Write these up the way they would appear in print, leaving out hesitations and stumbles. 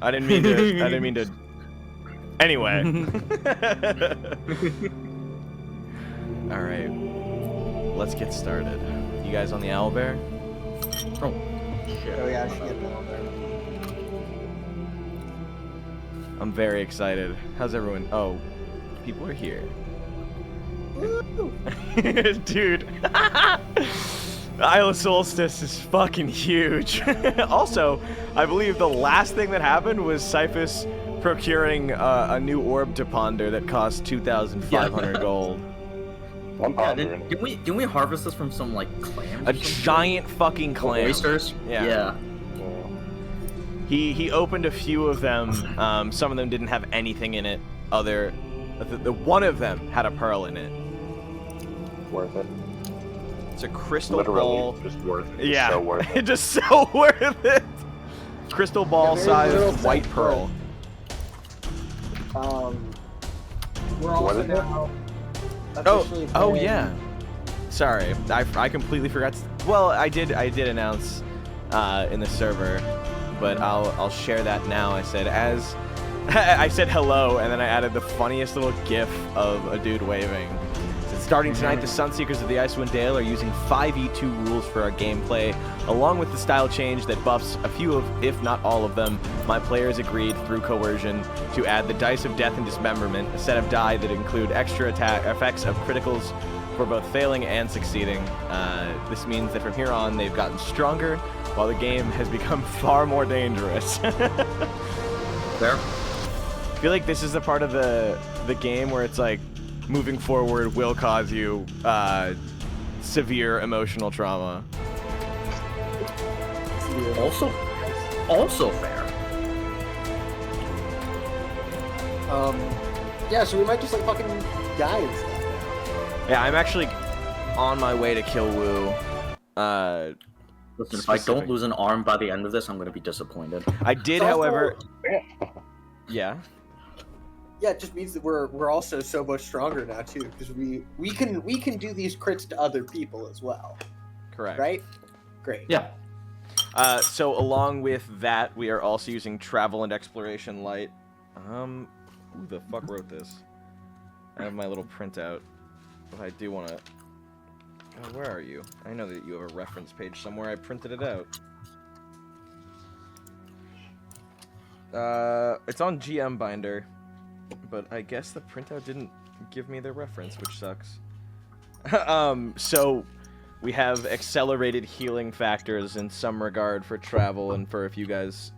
I didn't mean to. I didn't mean to. Anyway. All right. Let's get started. You guys on the owlbear? Oh, shit. Oh yeah, I should get that on there. I'm very excited. How's everyone? Oh, people are here. Dude. Isle of Solstice is fucking huge. Also, I believe the last thing that happened was Cyphus procuring a new orb to ponder that cost 2,500 gold. I'm Yeah, pondering. didn't we harvest this from some like clams? A giant fucking clam. Oysters? Yeah. He opened a few of them. Some of them didn't have anything in it. One of them had a pearl in it. Worth it. It's a crystal Literally, ball. just worth it. Yeah, So worth it. just so worth it. Crystal ball Yeah, very little sized white thing, pearl. We're What also is it? now officially Oh playing- yeah. Sorry, I completely forgot. Well, I did announce in the server, but I'll share that now. I said I said hello, and then I added the funniest little GIF of a dude waving. Starting tonight, the Sunseekers of the Icewind Dale are using 5e2 rules for our gameplay, along with the style change that buffs a few of, if not all of them. My players agreed through coercion to add the Dice of Death and Dismemberment, a set of die that include extra attack effects of criticals for both failing and succeeding. This means that from here on, they've gotten stronger, while the game has become far more dangerous. There. I feel like this is the part of the game where it's like, moving forward will cause you severe emotional trauma. Also fair. Yeah, so we might just like fucking die and stuff now. Yeah, I'm actually on my way to kill Wu. Listen, if I don't lose an arm by the end of this, I'm gonna be disappointed. I did, It's also- however. Yeah. Yeah, it just means that we're also so much stronger now too, because we can do these crits to other people as well, Correct. right? Great. Yeah. So along with that, we are also using travel and exploration light. Who the fuck wrote this? I have my little printout, but I do want to. Oh, where are you? I know that you have a reference page somewhere. I printed it out. It's on GM Binder, but I guess the printout didn't give me the reference, which sucks. So we have accelerated healing factors in some regard for travel and for if you guys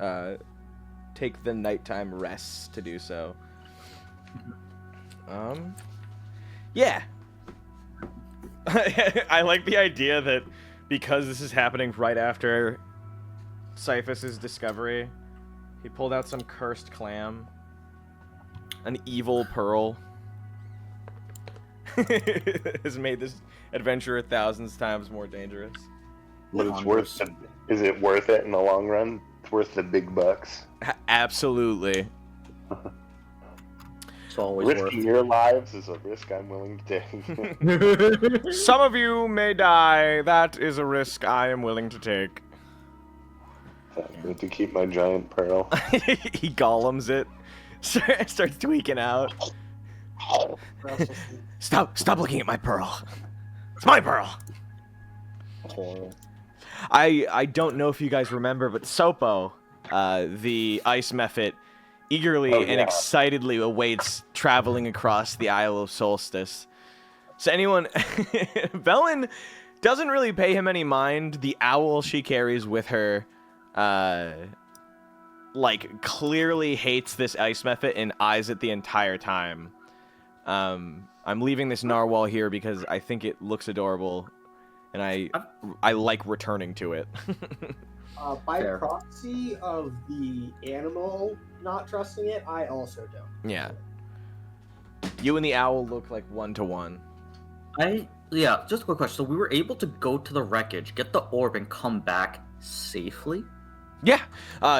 take the nighttime rests to do so. Yeah. I like the idea that because this is happening right after Cyphus's discovery, he pulled out some cursed clam. An evil pearl. Has made this adventure 1,000 times more dangerous. But it's worth it. Is it worth it in the long run? It's worth the big bucks. Absolutely. It's always Risking worth. your lives is a risk I'm willing to take. Some of you may die. That is a risk I am willing to take. I need to keep my giant pearl. He golems it. Starts tweaking out. Stop looking at my pearl. It's my pearl. Horrible. I don't know if you guys remember, but Sopo, the ice mephit, eagerly and excitedly awaits traveling across the Isle of Solstice. So anyone, Velen doesn't really pay him any mind. The owl she carries with her, like, clearly hates this ice mephit and eyes it the entire time. I'm leaving this narwhal here because I think it looks adorable, and I like returning to it. By Fair. proxy of the animal not trusting it, I also don't. Yeah. You and the owl look like 1-to-1. Yeah, just a quick question. So we were able to go to the wreckage, get the orb, and come back safely? Yeah.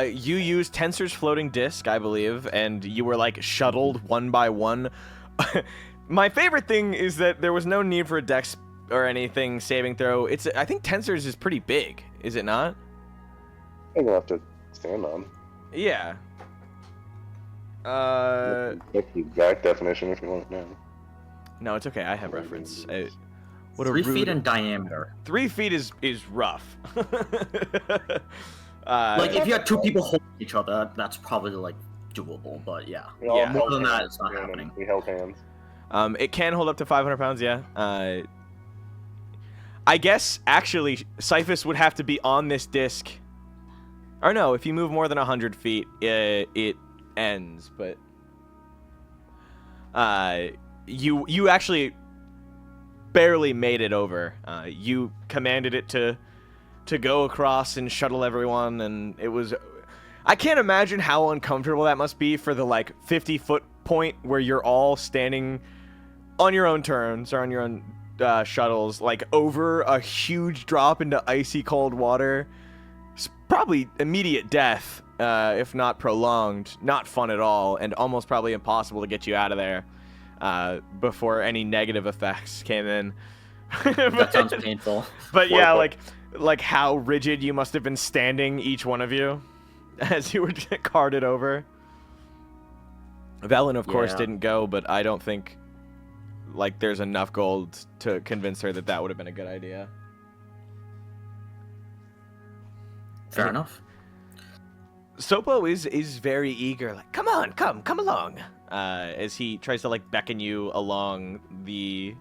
You used Tensor's floating disc, I believe, and you were like shuttled one by one. My favorite thing is that there was no need for a dex or anything saving throw. I think Tensor's is pretty big, is it not? I'm gonna have to stand on. Yeah. That's the exact definition if you want to know. No, it's okay. I have reference. What a 3 feet rude... in diameter. 3 feet is rough. Like, if you had 2 people holding each other, that's probably, like, doable, but yeah. We all Yeah. held More than that, hands, it's not man, happening. We held hands. It can hold up to 500 pounds, yeah. I guess, actually, Cyphus would have to be on this disc. Or no, if you move more than 100 feet, it ends, but... You actually barely made it over. You commanded it to go across and shuttle everyone, and it was... I can't imagine how uncomfortable that must be for the, like, 50-foot point where you're all standing on your own terms, or on your own shuttles, like, over a huge drop into icy cold water. It's probably immediate death, if not prolonged. Not fun at all, and almost probably impossible to get you out of there before any negative effects came in. That sounds painful. But yeah, like how rigid you must have been standing, each one of you, as you were carted over. Velen, of course, Yeah. didn't go, but I don't think, like, there's enough gold to convince her that that would have been a good idea. Fair enough. Sopo is very eager, like, come on, come along, as he tries to, like, beckon you along the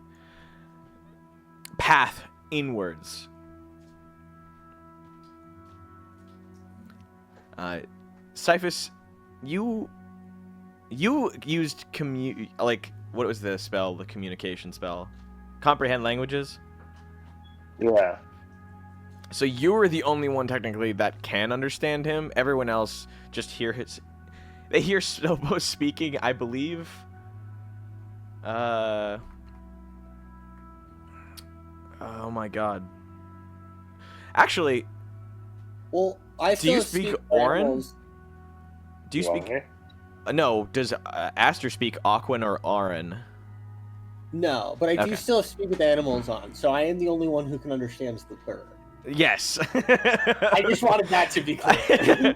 path inwards. Cyphus, you used what was the spell, the communication spell? Comprehend languages? Yeah. So you were the only one technically that can understand him. Everyone else just they hear Sopo speaking, I believe. Oh my god. Actually, Well, I do you still speak with Aurin? animals. Do you speak... Why? No, does Aster speak Aquan or Aurin? No, but I do Okay. still speak with animals on, so I am the only one who can understand the bird. Yes. I just wanted that to be clear.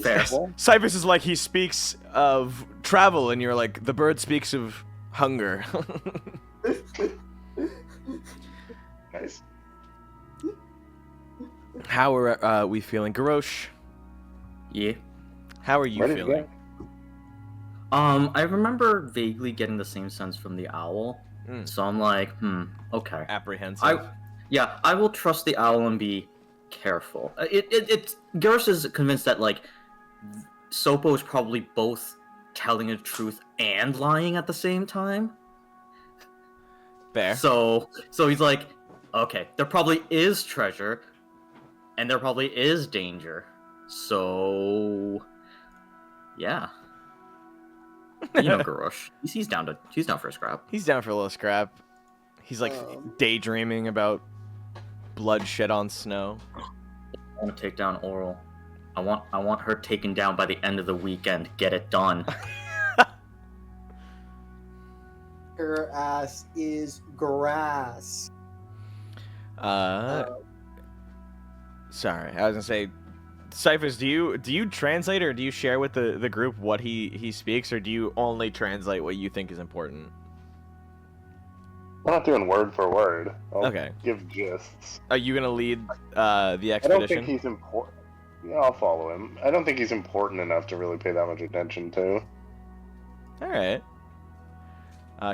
Fair. Cyphus is like, he speaks of travel, and you're like, the bird speaks of hunger. Nice. How are we feeling? Garrosh, Yeah. how are you Ready to feeling? go. I remember vaguely getting the same sense from the owl, so I'm like, okay. Apprehensive. I will trust the owl and be careful. Garrosh is convinced that, like, Sopo is probably both telling the truth and lying at the same time. Fair. So he's like, okay, there probably is treasure, and there probably is danger. So, yeah. You know, Garrosh. He's down for a scrap. He's down for a little scrap. He's like daydreaming about bloodshed on snow. I want to take down Auril. I want her taken down by the end of the weekend. Get it done. Her ass is grass. Sorry, I was gonna say, Cyphus, do you translate, or do you share with the group what he speaks, or do you only translate what you think is important? I'm not doing word for word. I'll Okay. give gists. Are you gonna lead the I don't expedition? think he's important. Yeah, I'll follow him. I don't think he's important enough to really pay that much attention to. All right.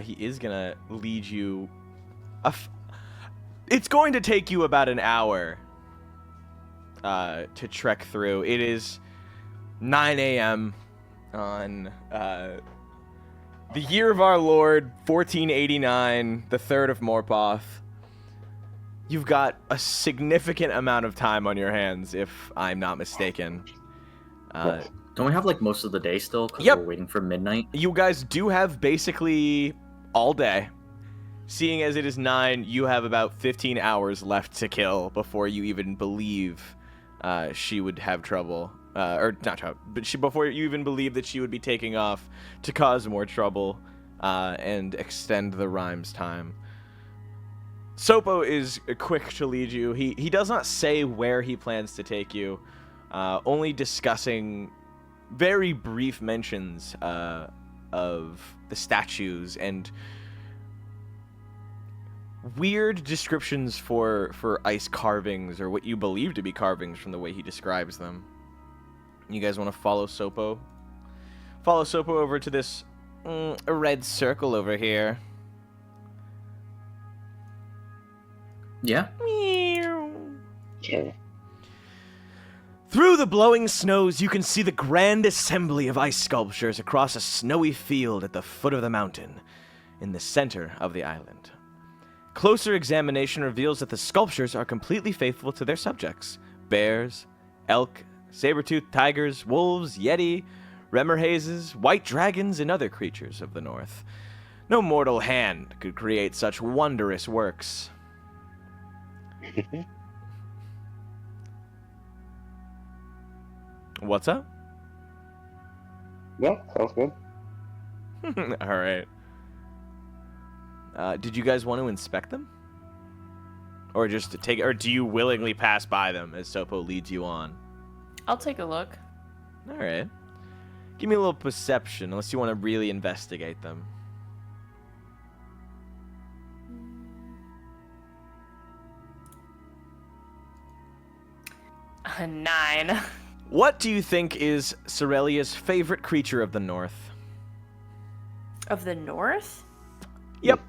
He is gonna lead you. It's going to take you about an hour to trek through. It is 9 a.m. on the year of our Lord, 1489, the 3rd of Morpoth. You've got a significant amount of time on your hands, if I'm not mistaken. Don't we have, like, most of the day still? Because Yep. we're waiting for midnight. You guys do have basically all day. Seeing as it is 9, you have about 15 hours left to kill before you even believe she would have trouble. Or not trouble, but before you even believe that she would be taking off to cause more trouble and extend the rhyme's time. Sopo is quick to lead you. He does not say where he plans to take you, only discussing very brief mentions of the statues and weird descriptions for ice carvings, or what you believe to be carvings from the way he describes them. You guys want to follow Sopo? Follow Sopo over to this red circle over here. Yeah. Yeah. Through the blowing snows, you can see the grand assembly of ice sculptures across a snowy field at the foot of the mountain, in the center of the island. Closer examination reveals that the sculptures are completely faithful to their subjects: bears, elk, saber-toothed tigers, wolves, yeti, remorhazes, white dragons, and other creatures of the north. No mortal hand could create such wondrous works. What's up? Yeah, sounds good. All right. Did you guys want to inspect them? Or just to take, or do you willingly pass by them as Sopo leads you on? I'll take a look. All right. Give me a little perception, unless you want to really investigate them. A 9. What do you think is Cerelia's favorite creature of the north? Of the north? Yep.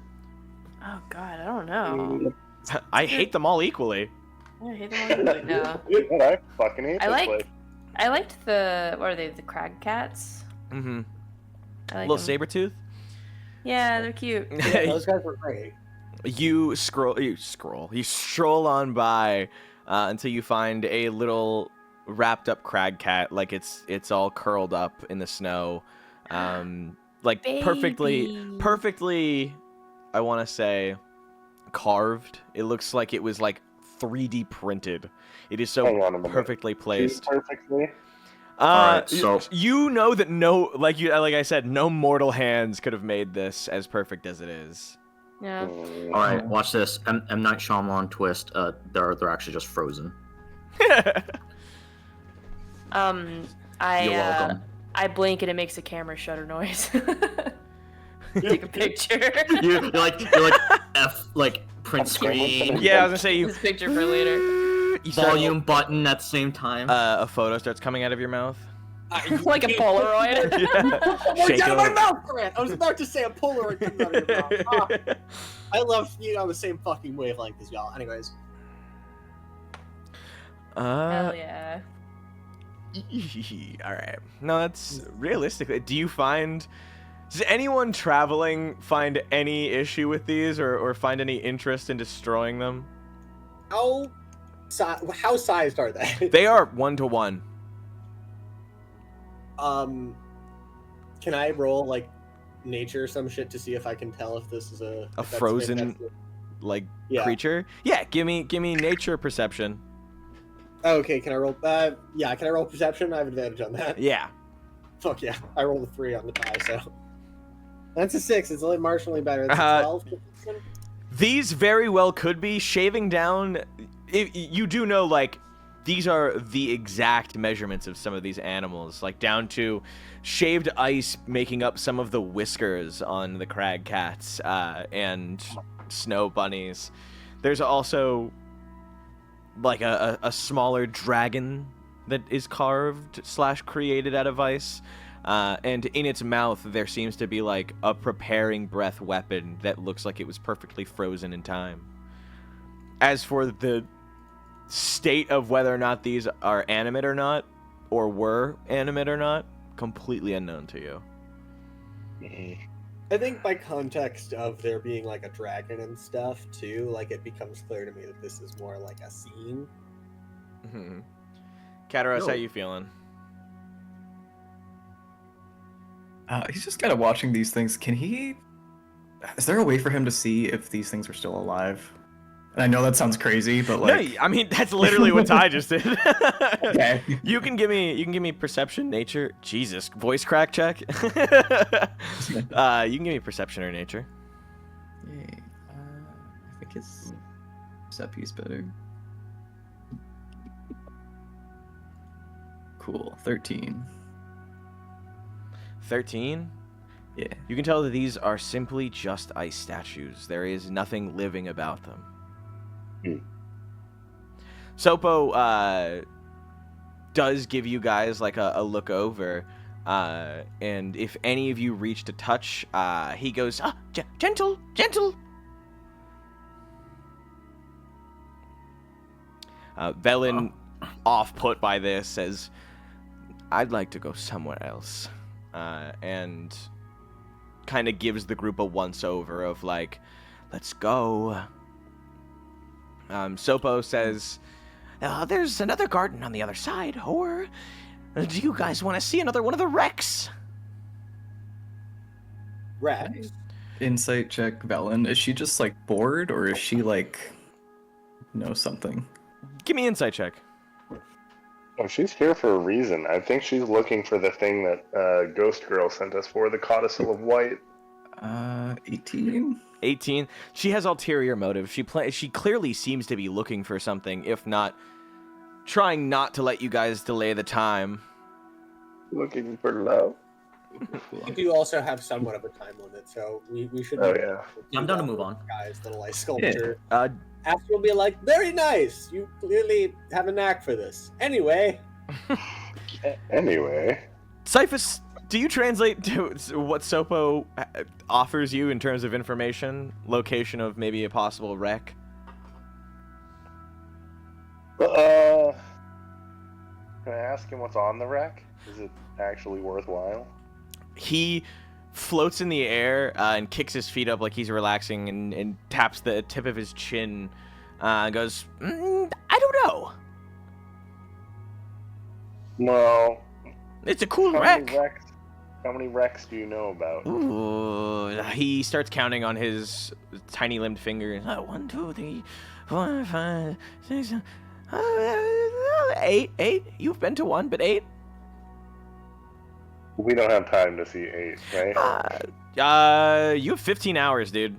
Oh god, I don't know. I hate them all equally. I hate them all equally now. And I fucking hate I this like- place. I liked the, what are they, the crag cats? Mm-hmm. I like Little 'em. saber-tooth? Yeah, they're cute. Yeah, those guys were great. You stroll on by until you find a little wrapped up crag cat, like it's all curled up in the snow, like Baby. perfectly, I want to say, carved. It looks like it was like 3D printed. It is Hang on a so minute. perfectly placed. Perfectly. Alright, so- you know that like I said, no mortal hands could have made this as perfect as it is. Yeah. Mm. All right, watch this. M. Night Shyamalan twist. They're actually just frozen. You're welcome. I blink and it makes a camera shutter noise. Take a picture. You're like F print screen. Yeah, I was gonna say you This picture for later. you start- Volume button at the same time. a photo starts coming out of your mouth. Like a Polaroid. Yeah. Oh, it's Shake out it of my over. mouth, Grant! I was about to say a Polaroid comes out of your mouth. Ah, I love you on the same fucking wavelength as y'all. Anyways. Hell yeah. All right. No, that's realistically. Does anyone traveling find any issue with these, or find any interest in destroying them? How sized are they? They are 1-to-1. Can I roll like nature or some shit to see if I can tell if this is if that's- if frozen- that's- Like Yeah. creature. Yeah. Give me nature perception. Okay, can I roll? Yeah, can I roll perception? I have advantage on that. Yeah. Fuck yeah, I rolled a 3 on the die, so that's a 6. It's only marginally better. That's a 12. These very well could be shaving down. You do know, like, these are the exact measurements of some of these animals, like down to shaved ice making up some of the whiskers on the crag cats and snow bunnies. There's also like a smaller dragon that is carved / created out of ice. And in its mouth, there seems to be like a preparing breath weapon that looks like it was perfectly frozen in time. As for the state of whether or not these are animate or not, or were animate or not, completely unknown to you. I think by context of there being like a dragon and stuff too, like it becomes clear to me that this is more like a scene. Mm-hmm. Kataros, No. how you feeling? He's just kind of watching these things. Is there a way for him to see if these things are still alive? And I know that sounds crazy, but like, No, I mean that's literally what Ty just did. okay. You can give me perception, nature. Jesus, voice crack check. You can give me perception or nature. Yay. I think his perception's better. Cool, 13. 13? Yeah. You can tell that these are simply just ice statues. There is nothing living about them. Sopo does give you guys like a look over, and if any of you reach to touch, he goes, gentle, gentle. Velen, off put by this, says, I'd like to go somewhere else, and kind of gives the group a once-over of like, let's go. Sopo says, there's another garden on the other side, or do you guys want to see another one of the wrecks? Rex. Insight check, Velen. Is she just like bored, or is she like know something? Give me insight check. Oh, she's here for a reason. I think she's looking for the thing that Ghost Girl sent us for, the Codicil of White. 18. 18. She has ulterior motive. She clearly seems to be looking for something, if not trying not to let you guys delay the time. Looking for love. You do also have somewhat of a time limit, so we should. Oh, yeah. I'm down to move on. Guys, little ice sculpture. Yeah. Aster will be like, very nice. You clearly have a knack for this. Anyway. Cyphus, do you translate to what Sopo offers you in terms of information? Location of maybe a possible wreck? Can I ask him what's on the wreck? Is it actually worthwhile? He floats in the air and kicks his feet up like he's relaxing and taps the tip of his chin and goes, I don't know. Well, It's a cool how wreck. many wrecks do you know about? Ooh, he starts counting on his tiny limbed fingers. 1, 2, 3, 4, 5, 6, 8. You've been to one, but 8. We don't have time to see 8, right? You have 15 hours, dude.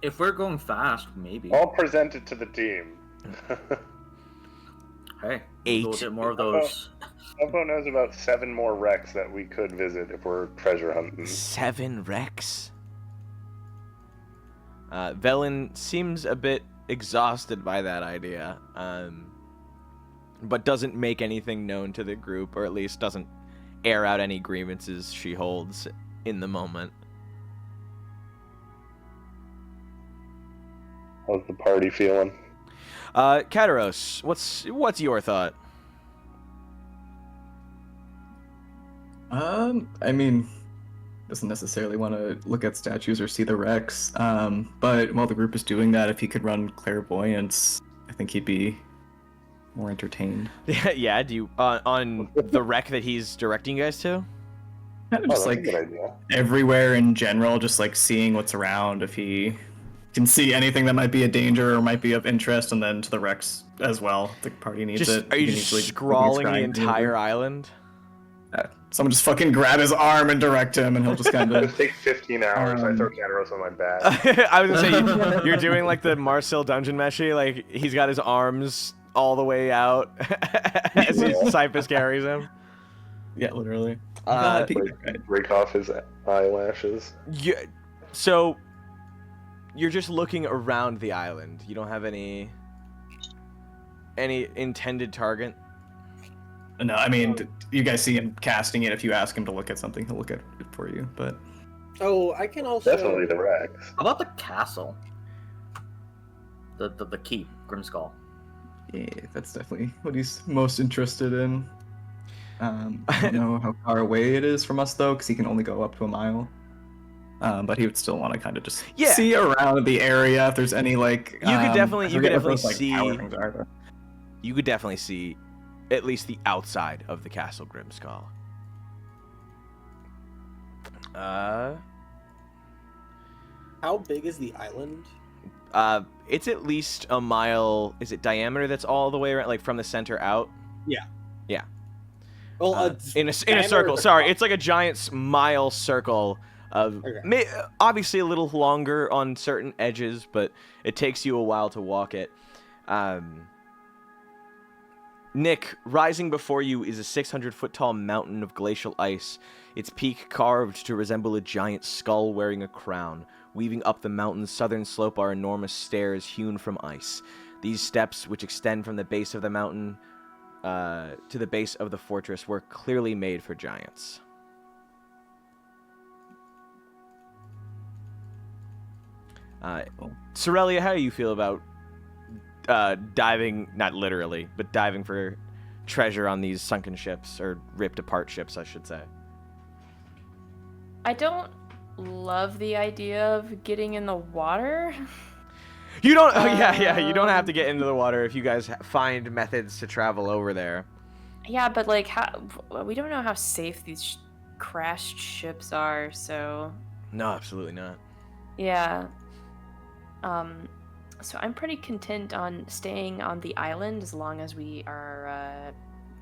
If we're going fast, maybe. I'll present it to the team. Hey, 8. we'll get more of those. Sopo knows about 7 more wrecks that we could visit if we're treasure hunting. 7 wrecks. Velen seems a bit exhausted by that idea, but doesn't make anything known to the group, or at least doesn't air out any grievances she holds in the moment. How's the party feeling? Kataros, what's your thought? I mean, doesn't necessarily want to look at statues or see the wrecks. But while the group is doing that, if he could run clairvoyance, I think he'd be more entertained. Yeah, do you on the wreck that he's directing you guys to? Kind of Oh, just that's like a good idea. everywhere in general, just like seeing what's around. If he can see anything that might be a danger or might be of interest, and then to the wrecks as well. If the party needs Just, it. are you he can just easily scrawling the scry entire island? Someone just fucking grab his arm and direct him, and he'll just kind It'll of. take 15 hours. I throw Kataros on my back. I was gonna say you're doing like the Marcel dungeon meshi, like he's got his arms all the way out as Cyphus carries him. Yeah, literally. Break off his eyelashes. Yeah, so you're just looking around the island. You don't have any intended target. No, I mean, you guys see him casting it. If you ask him to look at something, he'll look at it for you. But Oh, I can also. Definitely the wrecks. How about the castle? The keep, Grimskull. yeah, that's definitely what he's most interested in. I don't know how far away it is from us though, because he can only go up to a mile. But he would still want to kind of just see around the area if there's any like. You could definitely see. Tower things are, but... You could definitely see at least the outside of the Castle Grimskull. How big is the island? It's at least a mile. Is it diameter that's all the way around, like from the center out? Yeah. Yeah. Well, in a circle. Sorry, it's like a giant mile circle of obviously a little longer on certain edges, but it takes you a while to walk it. Nick, rising before you is a 600-foot-tall mountain of glacial ice, its peak carved to resemble a giant skull wearing a crown. Weaving up the mountain's southern slope are enormous stairs hewn from ice. These steps, which extend from the base of the mountain to the base of the fortress, were clearly made for giants. Cerelia, how do you feel about diving, not literally, but diving for treasure on these sunken ships, or ripped apart ships, I should say? I don't love the idea of getting in the water. You don't, you don't have to get into the water if you guys find methods to travel over there. Yeah, but like, we don't know how safe these crashed ships are, so. No, absolutely not. Yeah. So I'm pretty content on staying on the island as long as we are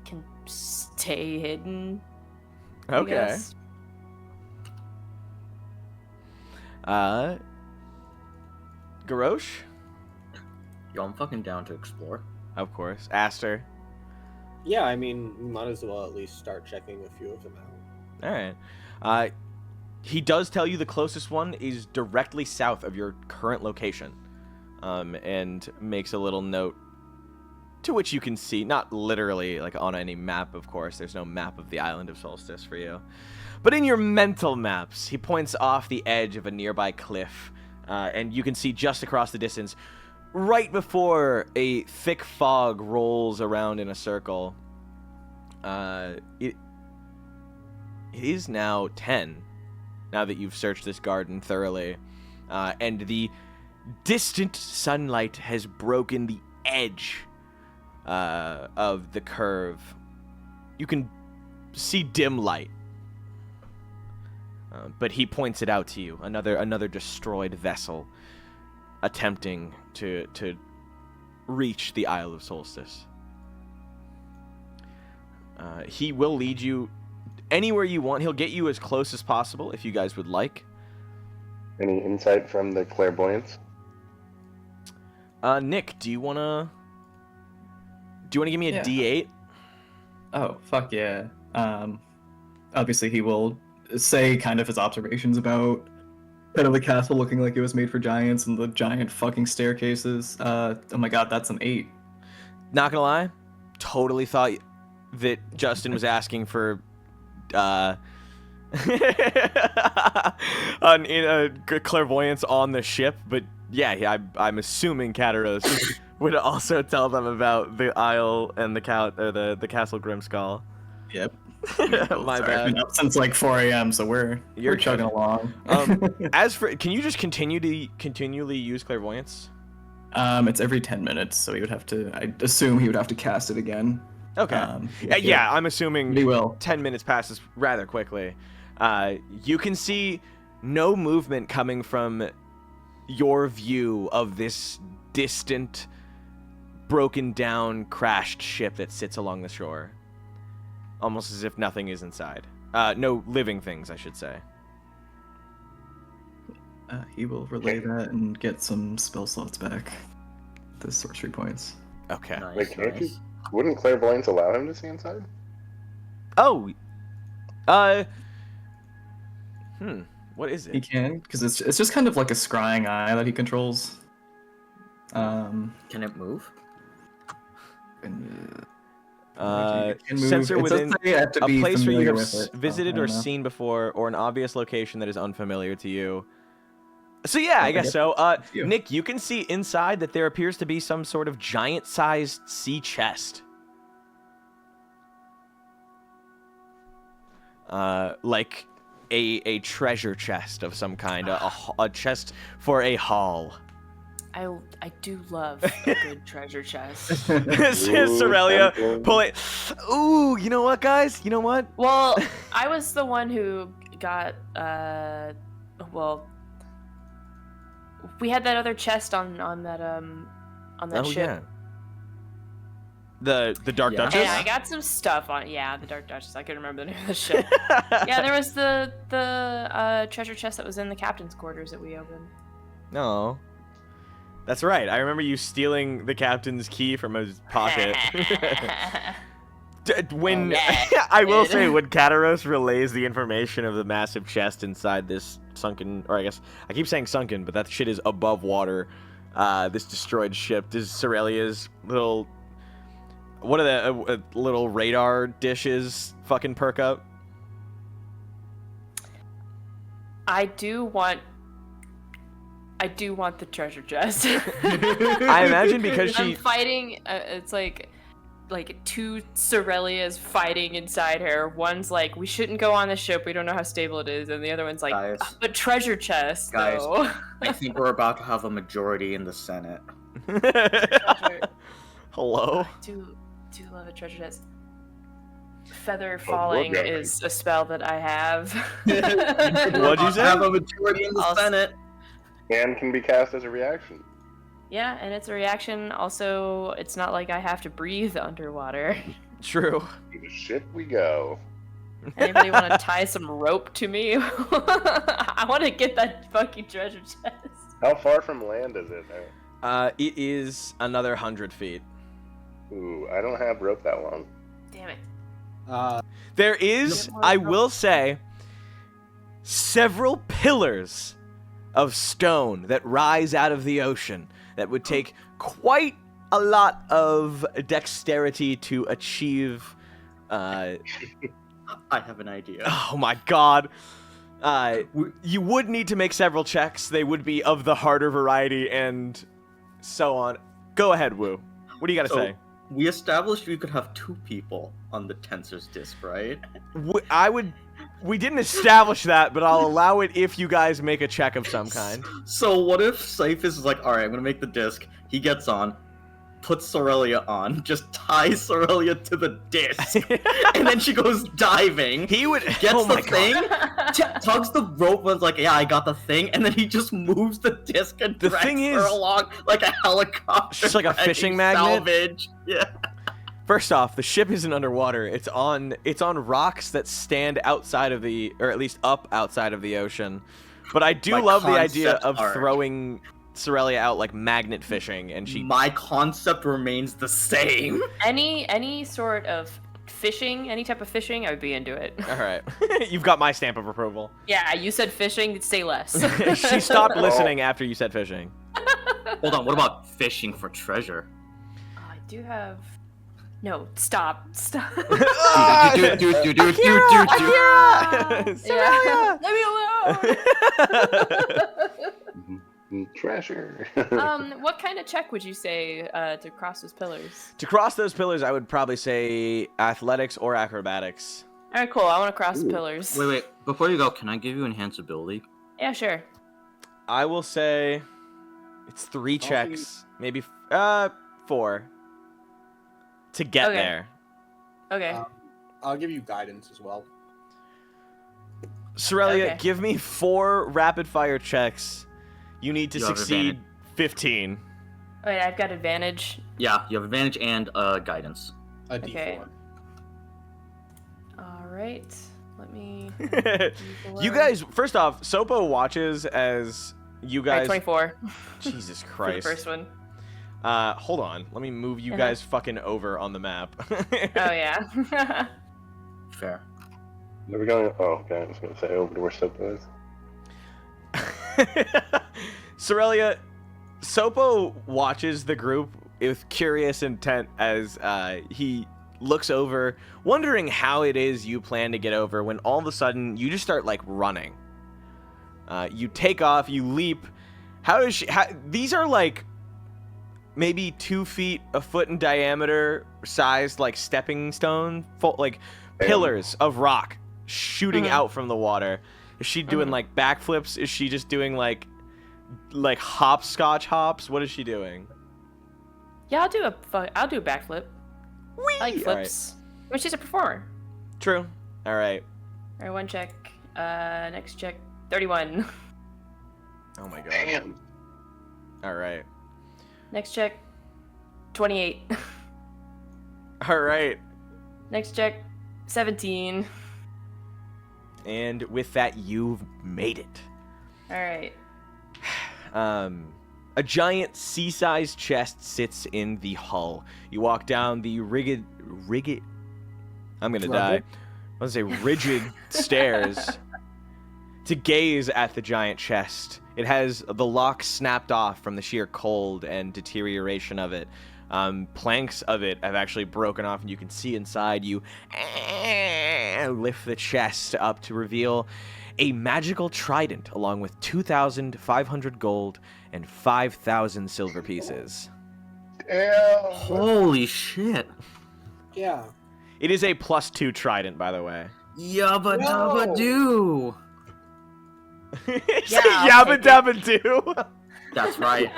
can stay hidden. Okay. Garrosh? Yo, I'm fucking down to explore. Of course. Aster? Yeah, I mean, we might as well at least start checking a few of them out. Alright. He does tell you the closest one is directly south of your current location. And makes a little note to which you can see, not literally like on any map, of course. There's no map of the island of Solstice for you. But in your mental maps, he points off the edge of a nearby cliff. And you can see just across the distance, right before a thick fog rolls around in a circle. It is now 10, now that you've searched this garden thoroughly. And the distant sunlight has broken the edge of the curve. You can see dim light. But he points it out to you. Another destroyed vessel attempting to reach the Isle of Solstice. He will lead you anywhere you want. He'll get you as close as possible if you guys would like. Any insight from the clairvoyance? Nick, do you wanna give me a D8? Oh, fuck yeah. Obviously he will say kind of his observations about kind of the castle looking like it was made for giants and the giant fucking staircases. Oh my god, that's an 8. Not gonna lie, totally thought that Justin was asking for clairvoyance on the ship, but yeah, I'm assuming Kataros would also tell them about the Isle and the Castle Grimskull. Yep. My bad. I've been up since like 4 a.m., so we're chugging along. Can you just continually use clairvoyance? It's every 10 minutes, so I'd assume he would have to cast it again. Okay. Yeah, I'm assuming he will. 10 minutes passes rather quickly. You can see no movement coming from your view of this distant, broken down, crashed ship that sits along the shore. Almost as if nothing is inside. No living things, I should say. He will relay that and get some spell slots back. The sorcery points. Okay. Nice, Wait, can't you? nice. Wouldn't clairvoyance allow him to see inside? Oh. What is He it? can, because it's just kind of like a scrying eye that he controls. Can it move? Sensor within a place where you have visited or or seen before, or an obvious location that is unfamiliar to you. So yeah, I guess so. Nick, you can see inside that there appears to be some sort of giant-sized sea chest. Like a treasure chest of some kind, a chest for a haul. I do love a good treasure chest. Cerelia, pull it. Ooh, you know what, guys? You know what? Well, I was the one who got we had that other chest on that ship. Yeah. The Dark Yeah. Duchess? And I got some stuff on it. Yeah, the Dark Duchess. I couldn't remember the name of the ship. Yeah, there was the treasure chest that was in the captain's quarters that we opened. No. That's right. I remember you stealing the captain's key from his pocket. When I will say, when Kataros relays the information of the massive chest inside this sunken, or I guess I keep saying sunken, but that shit is above water. This destroyed ship. Does Cerelia's little, what are the little radar dishes fucking perk up? I do want the treasure chest. I imagine because I'm fighting. It's like two Cerelias fighting inside her. One's like, we shouldn't go on the ship. We don't know how stable it is, and the other one's like, Guys. but treasure chest. Guys. Though. I think we're about to have a majority in the Senate. Hello? I do love a treasure chest. Feather falling is a spell that I have. What'd you say? Have a majority in the Senate. And can be cast as a reaction. Yeah, and it's a reaction. Also, it's not like I have to breathe underwater. True. To the ship we go. Anybody want to tie some rope to me? I want to get that fucking treasure chest. How far from land is it? It is another 100 feet. Ooh, I don't have rope that long. Damn it. There is, I will say, several pillars of stone that rise out of the ocean that would take quite a lot of dexterity to achieve. I have an idea. Oh my god. You would need to make several checks. They would be of the harder variety and so on. Go ahead, Woo. What do you got to say? We established we could have 2 people on the tensor's disc, right? We didn't establish that, but I'll allow it if you guys make a check of some kind. So what if Cyphus is like, alright, I'm gonna make the disc. He gets on, puts Cerelia on, just ties Cerelia to the disc, and then she goes diving. He would Gets the thing, tugs the rope, and is like, yeah, I got the thing, and then he just moves the disc and The drags thing her is- along like a helicopter. Just like a dragging fishing magnet? Salvage. Yeah. First off, the ship isn't underwater. It's on rocks that stand outside of the, or at least up outside of the ocean. But I do My love the idea concept of art. throwing Cerelia out like magnet fishing, and she. My concept remains the same. Any sort of fishing, any type of fishing, I would be into it. All right, you've got my stamp of approval. Yeah, you said fishing, say less. She stopped listening after you said fishing. Hold on, what about fishing for treasure? I do have. No, stop. Akira! Cerelia! Let me alone. Treasure. What kind of check would you say to cross those pillars? To cross those pillars, I would probably say athletics or acrobatics. All right, cool. I want to cross the pillars. Wait, before you go, can I give you enhance ability? Yeah, sure. I will say it's 3 checks, maybe 4 to get Okay. there. Okay. I'll give you guidance as well. Cerelia, Okay. give me 4 rapid fire checks. You need to You have succeed advantage. 15. Wait, I've got advantage. Yeah, you have advantage and guidance. A D4. Okay. All right. Let me. You guys, first off, Sopo watches as you All right, guys. 24 Jesus for the Christ. first one. Hold on. Let me move you guys fucking over on the map. Oh yeah. Fair. Are we going? Oh, okay. I was going to say over to where Sopo is. Cerelia, Sopo watches the group with curious intent as he looks over, wondering how it is you plan to get over, when all of a sudden you just start like running. You take off, you leap. How is she? These are like maybe 2 feet, a foot in diameter, sized like stepping stone, like pillars of rock shooting out from the water. Is she doing like backflips? Is she just doing like hopscotch hops? What is she doing? Yeah, I'll do a backflip. Whee! I like All right. flips. I mean, she's a performer. True. All right. All right, 1 check. Next check. 31. Oh my god. Damn. All right. Next check. 28. All right. Next check. 17. And with that, you've made it. All right. A giant sea-sized chest sits in the hull. You walk down the rigid I'm gonna die. I was gonna say rigid stairs to gaze at the giant chest. It has the lock snapped off from the sheer cold and deterioration of it. Planks of it have actually broken off, and you can see inside. You lift the chest up to reveal a magical trident, along with 2,500 gold and 5,000 silver pieces. Damn. Holy shit. Yeah. It is a +2 trident, by the way. Yabba No. dabba doo. Say I'll yabba take dabba doo. That's right.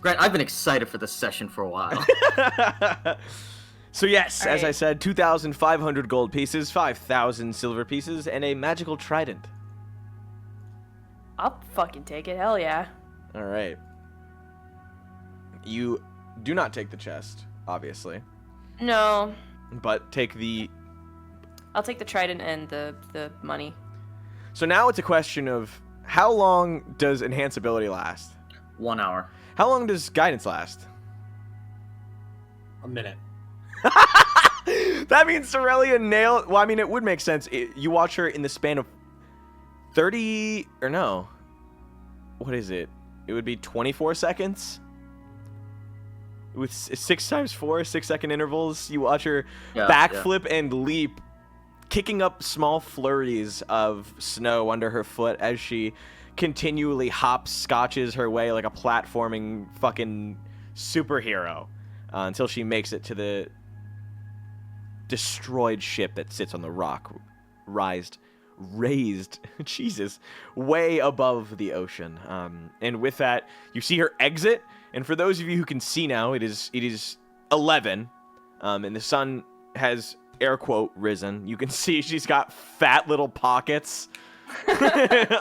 Grant, I've been excited for this session for a while. So yes, as I Alright. said, 2,500 gold pieces, 5,000 silver pieces, and a magical trident. I'll fucking take it. Hell yeah. All right. You do not take the chest, obviously, No, but take the... I'll take the trident and the money. So now it's a question of how long does enhance ability last? 1 hour. How long does guidance last? A minute. That means Cerelia nailed... Well, I mean, it would make sense. You watch her in the span of 30... Or no. What is it? It would be 24 seconds? With 6 times 4, 6-second intervals. You watch her Yeah, backflip and leap, kicking up small flurries of snow under her foot as she continually hops, scotches her way like a platforming fucking superhero until she makes it to the destroyed ship that sits on the rock, raised, Jesus, way above the ocean. And with that, you see her exit. And for those of you who can see now, it is 11, and the sun has air quote risen. You can see she's got fat little pockets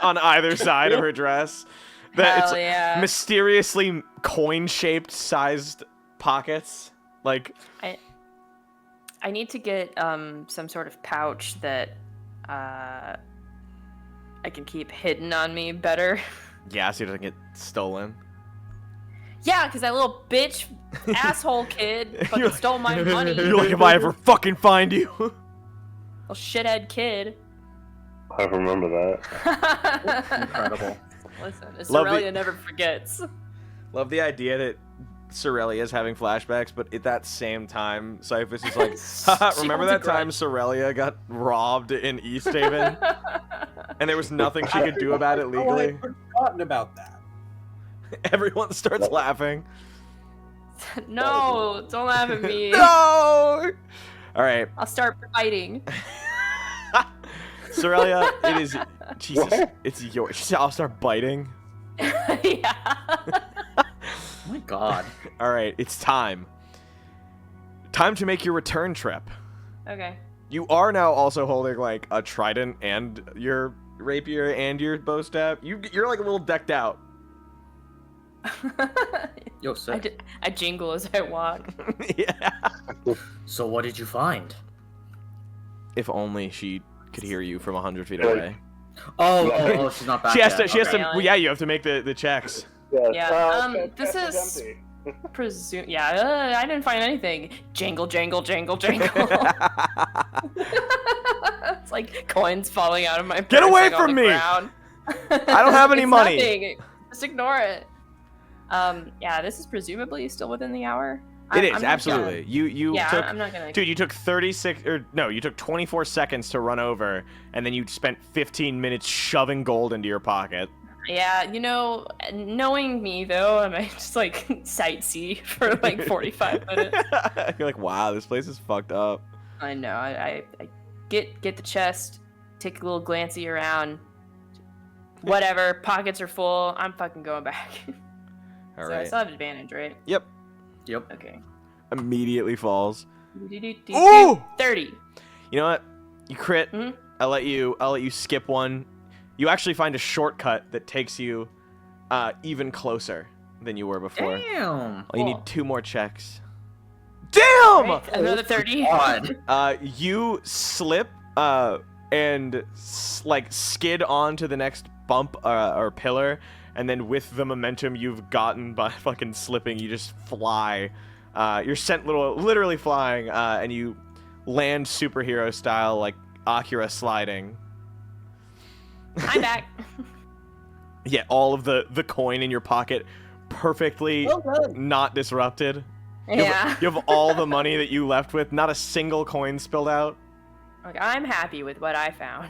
on either side of her dress. Hell yeah. Mysteriously coin-shaped sized pockets. Like, I need to get some sort of pouch that I can keep hidden on me better. yeah, so it doesn't get stolen. Yeah, because that little bitch asshole kid fucking stole my money. You're like, if I ever fucking find you. Little shithead kid. I remember that. Incredible. Listen, Love the- Cerelia never forgets. Love the idea that Cerelia is having flashbacks, but at that same time, Cyphus is like, haha, She remember holds that a time grudge. Cerelia got robbed in East Haven? And there was nothing she could do about it Oh, legally? I'd forgotten about that. Everyone starts laughing. No, don't laugh at me. No! Alright, I'll start fighting. Cerelia, it is... Jesus, What? it's yours. I'll start biting. Yeah. Oh my god. Alright, it's time. Time to make your return trip. Okay. You are now also holding, like, a trident and your rapier and your bow staff. You're like, a little decked out. Yo, sick. I jingle as I walk. Yeah. So what did you find? If only she could hear you from 100 feet Like- away. Oh, she's not back She has yet. to, she has to, Okay. Okay. well, yeah, you have to make the checks. Yeah, this chest is- empty. Presume. Yeah, I didn't find anything. Jangle, jangle, jangle, jangle. It's like coins falling out of my purse. Get away like, on from the me! ground. I don't have any It's money. nothing. Just ignore it. Yeah, this is presumably still within the hour. It is, I'm not absolutely. You Gonna, took, I'm not gonna. dude, you took 36, or no, you took 24 seconds to run over, and then you spent 15 minutes shoving gold into your pocket. Yeah, you know, knowing me though, I might just like sightsee for like 45 minutes. You're like, wow, this place is fucked up. I know. I get the chest, take a little glancy around. Whatever, pockets are full. I'm fucking going back. All So I right. still have advantage, right? Yep. Yep. Okay. Immediately falls. Ooh! 30. You know what? You crit. Mhm. I'll let you skip one. You actually find a shortcut that takes you even closer than you were before. Damn. Oh, you need Cool. 2 more checks. Damn! Right, another 30. God. You slip and like skid onto the next bump or pillar and then with the momentum you've gotten by fucking slipping, you just fly. You're sent literally flying, and you land superhero style, like Akira sliding. I'm back. Yeah, all of the coin in your pocket perfectly not disrupted. Yeah. You have all the money that you left with, not a single coin spilled out. Like, I'm happy with what I found.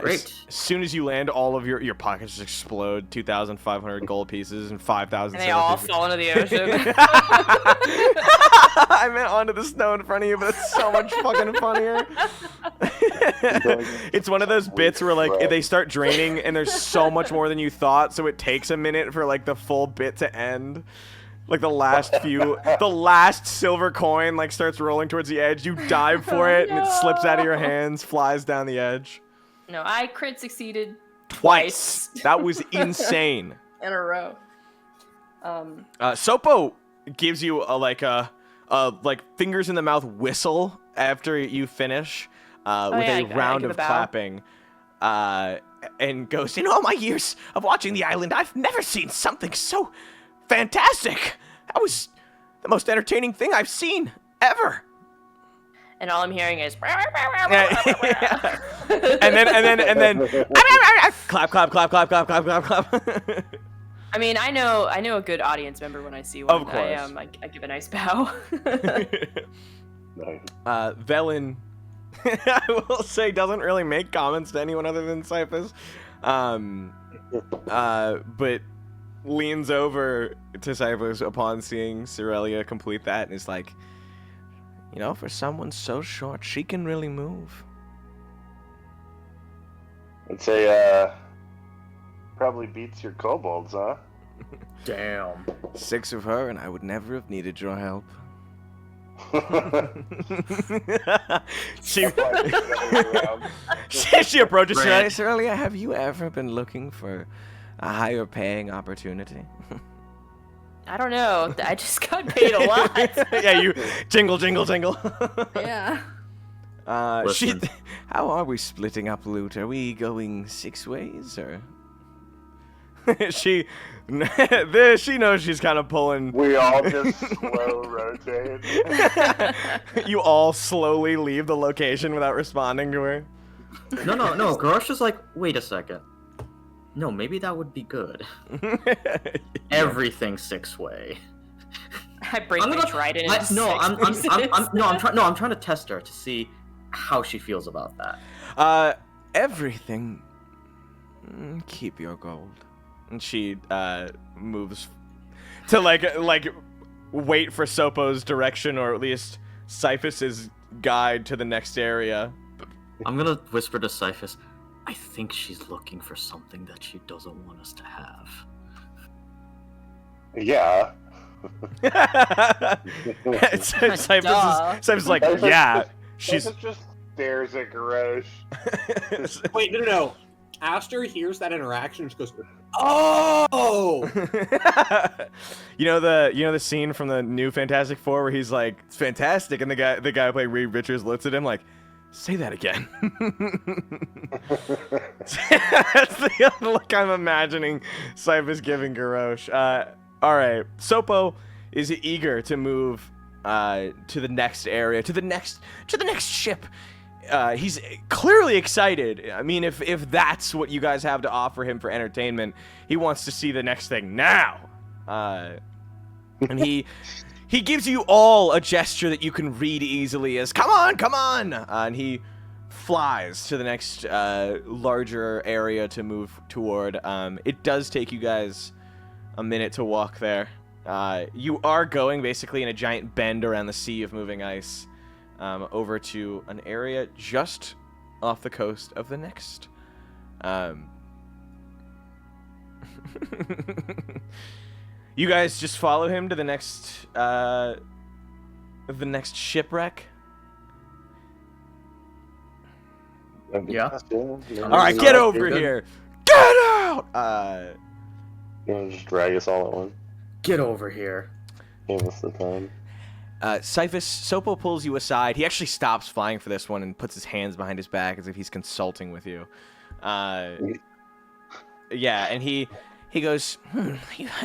Great. As soon as you land, all of your pockets just explode. 2,500 gold pieces and 5,000. And they all fall into the ocean. I meant onto the snow in front of you, but it's so much fucking funnier. It's one of those bits where like they start draining and there's so much more than you thought, so it takes a minute for like the full bit to end. Like the last silver coin like starts rolling towards the edge. You dive for it and it slips out of your hands, flies down the edge. No, I crit succeeded Twice. That was insane. in a row. Sopo gives you a fingers in the mouth whistle after you finish with a round of clapping, and goes, in all my years of watching the island, I've never seen something so fantastic. That was the most entertaining thing I've seen ever. And all I'm hearing is and then clap, clap, clap, clap, clap, clap, clap, clap. I mean, I know a good audience member when I see one. Of course. I give a nice bow. Nice. Velen, I will say, doesn't really make comments to anyone other than Cyphus, but leans over to Cyphus upon seeing Cerelia complete that and is like, you know, for someone so short, she can really move. I'd say, probably beats your kobolds, huh? Damn. 6 of her, and I would never have needed your help. she approaches Cerelia. Cerelia, have you ever been looking for a higher paying opportunity? I don't know. I just got paid a lot. Yeah, you jingle, jingle, jingle. Yeah. Listen. How are we splitting up loot? Are we going 6 ways, or? she knows she's kind of pulling. We all just slow rotate. You all slowly leave the location without responding to her. No. Garrosh is like, wait a second. No, maybe that would be good. Everything 6-way. I break my trident into six pieces. I'm trying to test her to see how she feels about that. Everything. Keep your gold. And she moves to like wait for Sopo's direction, or at least Cyphus's guide to the next area. I'm gonna whisper to Cyphus, I think she's looking for something that she doesn't want us to have. Yeah. Cyphus is like, yeah. She's just stares at Garrosh. Wait, no. Aster hears that interaction and just goes, "Oh!" You know the scene from the new Fantastic Four where he's like, "It's fantastic," and the guy playing Reed Richards looks at him like, "Say that again." That's the look I'm imagining Cyphus giving Garrosh. All right, Sopo is eager to move to the next area, to the next ship. He's clearly excited. I mean, if that's what you guys have to offer him for entertainment, he wants to see the next thing now. And he gives you all a gesture that you can read easily as, come on! And he flies to the next larger area to move toward. It does take you guys a minute to walk there. You are going basically in a giant bend around the sea of moving ice. Over to an area just off the coast of the next. You guys just follow him to the next shipwreck. Yeah. All right, get over here. Get out. You want to just drag us all at once? Get over here. Give us the time. Cyphus, Sopo pulls you aside. He actually stops flying for this one and puts his hands behind his back as if he's consulting with you. Yeah, and he He goes,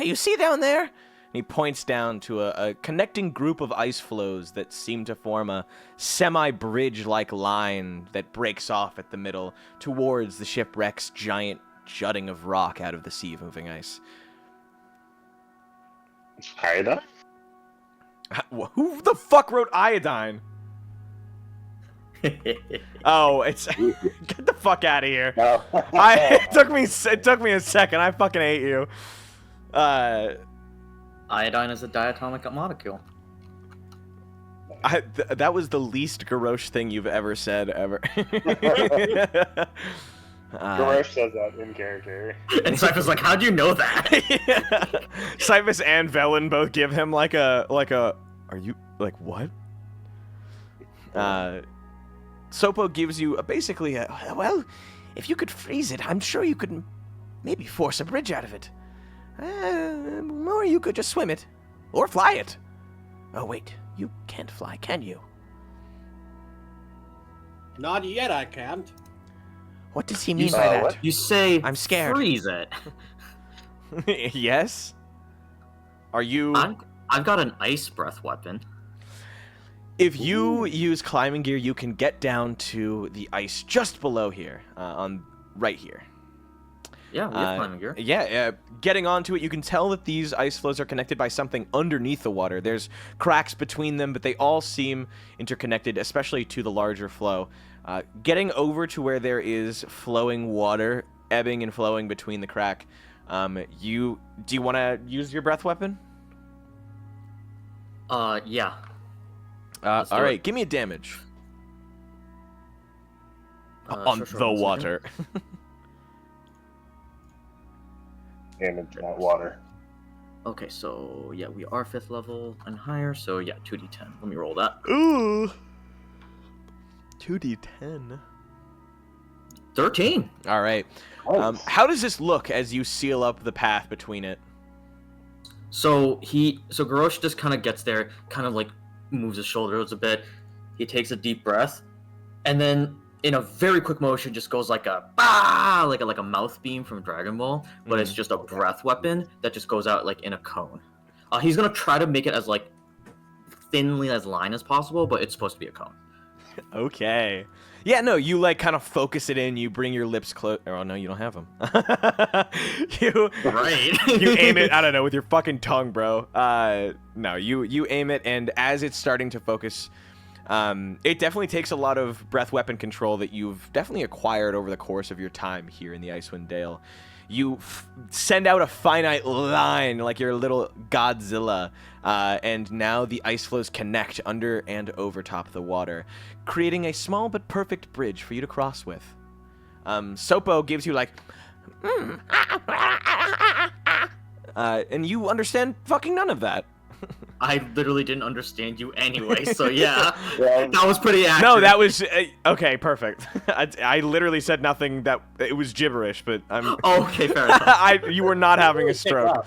you see down there? And he points down to a connecting group of ice floes that seem to form a semi-bridge-like line that breaks off at the middle towards the Shipwrecks' giant jutting of rock out of the sea of moving ice. Iodine? Who the fuck wrote iodine? Oh, it's get the fuck out of here. No. It took me a second. I fucking hate you. Iodine is a diatomic molecule. That was the least Garrosh thing you've ever said ever. Garrosh says that in character. And Cyphus like, how'd you know that? Cyphus and Velen both give him like a. Are you like what? Sopo gives you basically well, if you could freeze it, I'm sure you could maybe force a bridge out of it. Or you could just swim it. Or fly it. Oh, wait. You can't fly, can you? Not yet, I can't. What does he mean by that? What? You say I'm scared. Freeze it. Yes? Are you... I've got an ice breath weapon. If you use climbing gear, you can get down to the ice just below here. Right here. Yeah, we have climbing gear. Yeah, getting onto it, you can tell that these ice floes are connected by something underneath the water. There's cracks between them, but they all seem interconnected, especially to the larger flow. Getting over to where there is flowing water, ebbing and flowing between the crack, do you want to use your breath weapon? Yeah. All right, give me a damage. On sure, the 1 second. water. Damage, not water. Okay, so yeah, we are 5th level and higher, so yeah, 2d10. Let me roll that. Ooh. 2d10. 13. All right. Nice. How does this look as you seal up the path between it? So Garrosh just kind of gets there, kind of like moves his shoulders a bit. He takes a deep breath, and then in a very quick motion, just goes like a bah, like a mouth beam from Dragon Ball, but it's just a breath weapon that just goes out like in a cone. He's gonna try to make it as like thinly as line as possible, but it's supposed to be a cone. Okay. Yeah, no, you like kind of focus it in. You bring your lips close. Oh no, you don't have them. you aim it. I don't know, with your fucking tongue, bro. No, you aim it, and as it's starting to focus, it definitely takes a lot of breath weapon control that you've definitely acquired over the course of your time here in the Icewind Dale. You send out a finite line like your little Godzilla, and now the ice flows connect under and over top of the water, creating a small but perfect bridge for you to cross with. Sopo gives you like, and you understand fucking none of that. I literally didn't understand you anyway, so yeah, that was pretty accurate. No, that was okay. Perfect. I literally said nothing. That it was gibberish, but I'm okay. Fair enough. You were not having a stroke.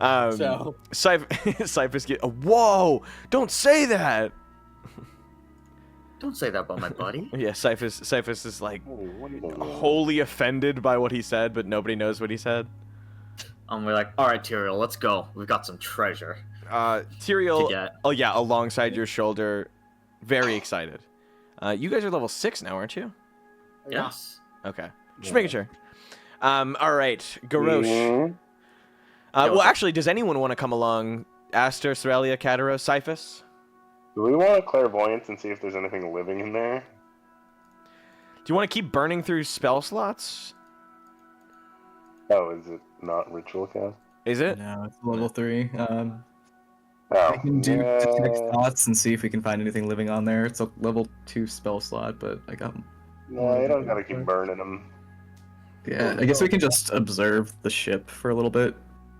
So Cyphus get. Whoa! Don't say that. Don't say that about my buddy. Yeah, Cyphus is like What are you doing? wholly offended by what he said, but nobody knows what he said. We're like, all right, Tyrael, let's go. We've got some treasure. Tyrael, To get. oh yeah, alongside your shoulder, very excited. You guys are level 6 now, aren't you? Yes. Okay, just making sure. All right, Garrosh. Mhm. Well, actually, does anyone want to come along? Aster, Cerelia, Kataros, Cyphus? Do we want a clairvoyance and see if there's anything living in there? Do you want to keep burning through spell slots? Oh, is it not ritual cast? Is it? No, it's level 3. Oh, We can do yeah. detect thoughts and see if we can find anything living on there. It's a level 2 spell slot, but I got. No, you don't gotta keep burning them. Yeah, I guess we can just observe the ship for a little bit.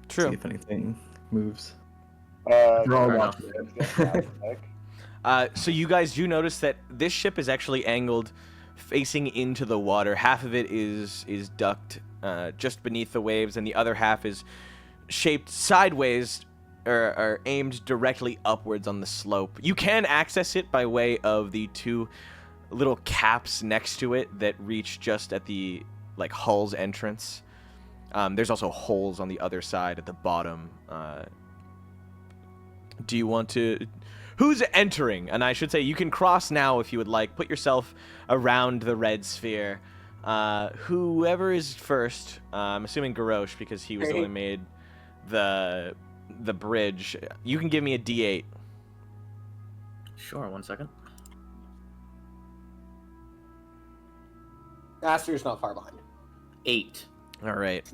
True. See if anything moves. We're all watching So you guys do notice that this ship is actually angled facing into the water. Half of it is ducked just beneath the waves, and the other half is shaped sideways or aimed directly upwards on the slope. You can access it by way of the 2 little caps next to it that reach just at the hull's entrance. There's also holes on the other side at the bottom. Do you want to... Who's entering? And I should say you can cross now if you would like. Put yourself around the red sphere. Whoever is first, I'm assuming Garrosh because he was the one who made the bridge. You can give me a D8. Sure, 1 second. Aster's not far behind. 8. All right.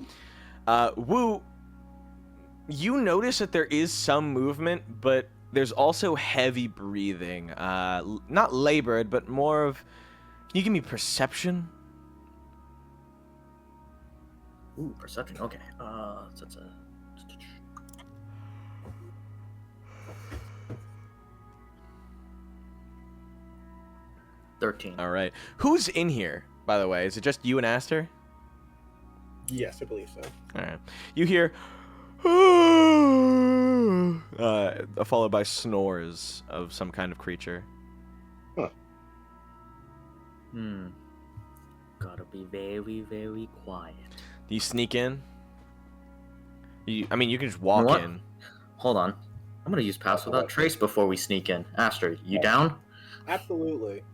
Woo, you notice that there is some movement, but there's also heavy breathing. Not labored, but more of... Can you give me perception? Ooh, perception. Okay. That's a... 13. All right. Who's in here, by the way? Is it just you and Aster? Yes, I believe so. All right. You hear... followed by snores of some kind of creature. Gotta be very, very quiet. Do you sneak in? I mean, you can just walk what? in. Hold on. I'm gonna use pass without trace before we sneak in. Aster, you down? Absolutely.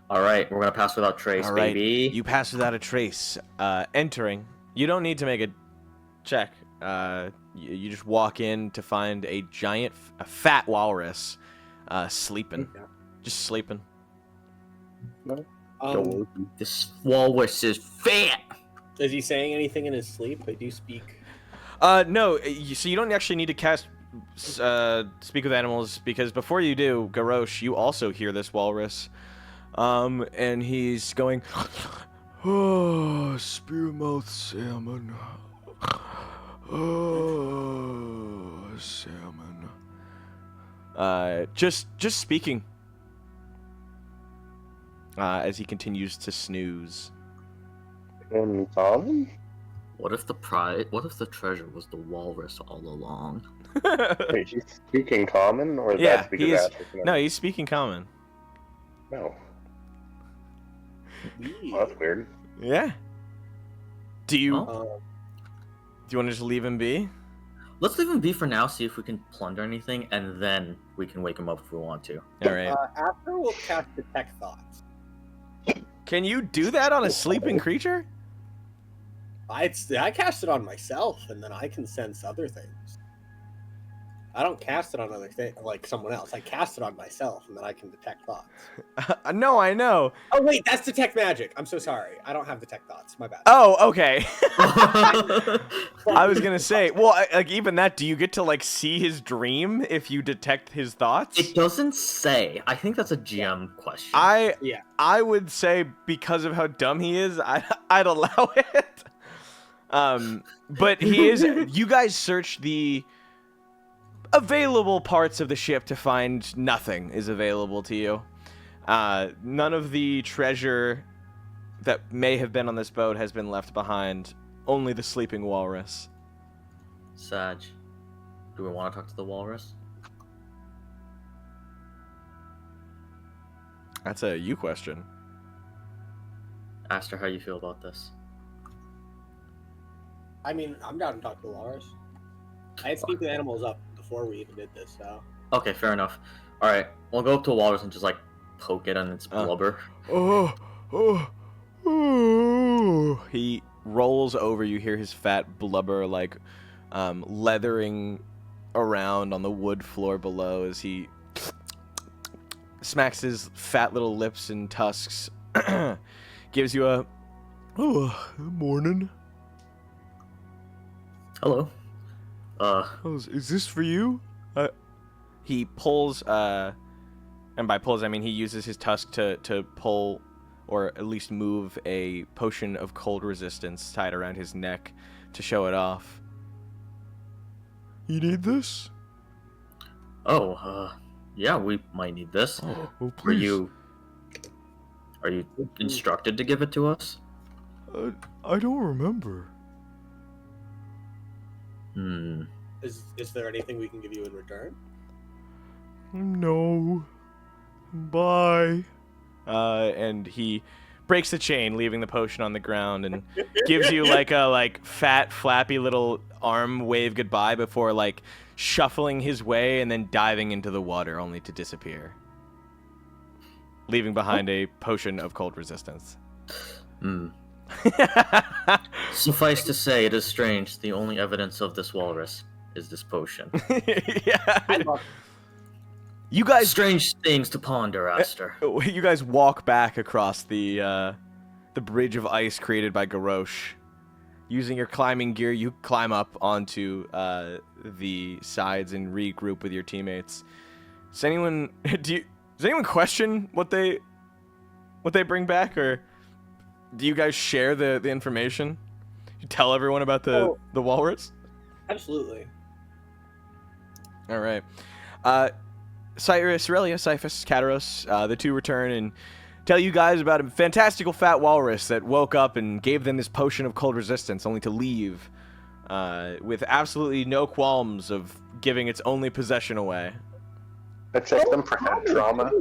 All right, we're gonna pass without trace, All right. baby. You pass without a trace. Entering. You don't need to make a check. You just walk in to find a giant, a fat walrus sleeping. Okay. Just sleeping. This walrus is fat. Is he saying anything in his sleep? I do speak. No, so you don't actually need to cast Speak with Animals, because before you do, Garrosh, you also hear this walrus. And he's going, oh, spearmouth salmon. Oh, salmon. Just speaking. As he continues to snooze. Common? What if the treasure was the walrus all along? Wait, he's speaking common, or Yeah, that's because he's Aster's no, he's speaking common. No. Well, that's weird. Yeah. Do you Well, want to just leave him be? let's leave him be for now, see if we can plunder anything, and then we can wake him up if we want to. All right. After we'll cast Detect Thoughts. Can you do that on a sleeping creature? I cast it on myself, and then I can sense other things. I don't cast it on other things, like someone else. I cast it on myself, and then I can detect thoughts. No, I know. Oh wait, that's detect magic. I'm so sorry. I don't have detect thoughts. My bad. Oh, okay. I was gonna say, well, like even that. Do you get to like see his dream if you detect his thoughts? It doesn't say. I think that's a GM question. I would say because of how dumb he is, I'd allow it. But he is. You guys search the available parts of the ship to find nothing is available to you. None of the treasure that may have been on this boat has been left behind. Only the sleeping walrus. Sag, do we want to talk to the walrus? That's a you question. Aster, how you feel about this? I mean, I'm down to talk to Lars. I had speak with animals up before we even did this, so. Okay, fair enough. All right, we'll go up to a walrus and just like poke it on its blubber. He rolls over. You hear his fat blubber like leathering around on the wood floor below as he smacks his fat little lips and tusks. Gives you a morning. Hello. Is this for you? He pulls, and by pulls I mean he uses his tusk to pull, or at least move a potion of cold resistance tied around his neck to show it off. You need this? Yeah, we might need this. Oh, please. Are you instructed to give it to us? I don't remember. Is there anything we can give you in return? No. Bye. And he breaks the chain, leaving the potion on the ground, and gives you like a fat, flappy little arm wave goodbye before like shuffling his way and then diving into the water, only to disappear, leaving behind a potion of cold resistance. Suffice to say, it is strange. The only evidence of this walrus is this potion. Yeah. You guys, Strange things to ponder, Aster. you guys walk back across the bridge of ice created by Garrosh. Using your climbing gear, you climb up onto the sides and regroup with your teammates. Does anyone question what they bring back, or do you guys share the information? You tell everyone about the walrus? Absolutely. All right. Cerelia, Cyphus, Kataros, the two return and tell you guys about a fantastical fat walrus that woke up and gave them this potion of cold resistance, only to leave with absolutely no qualms of giving its only possession away. I checked them for head trauma.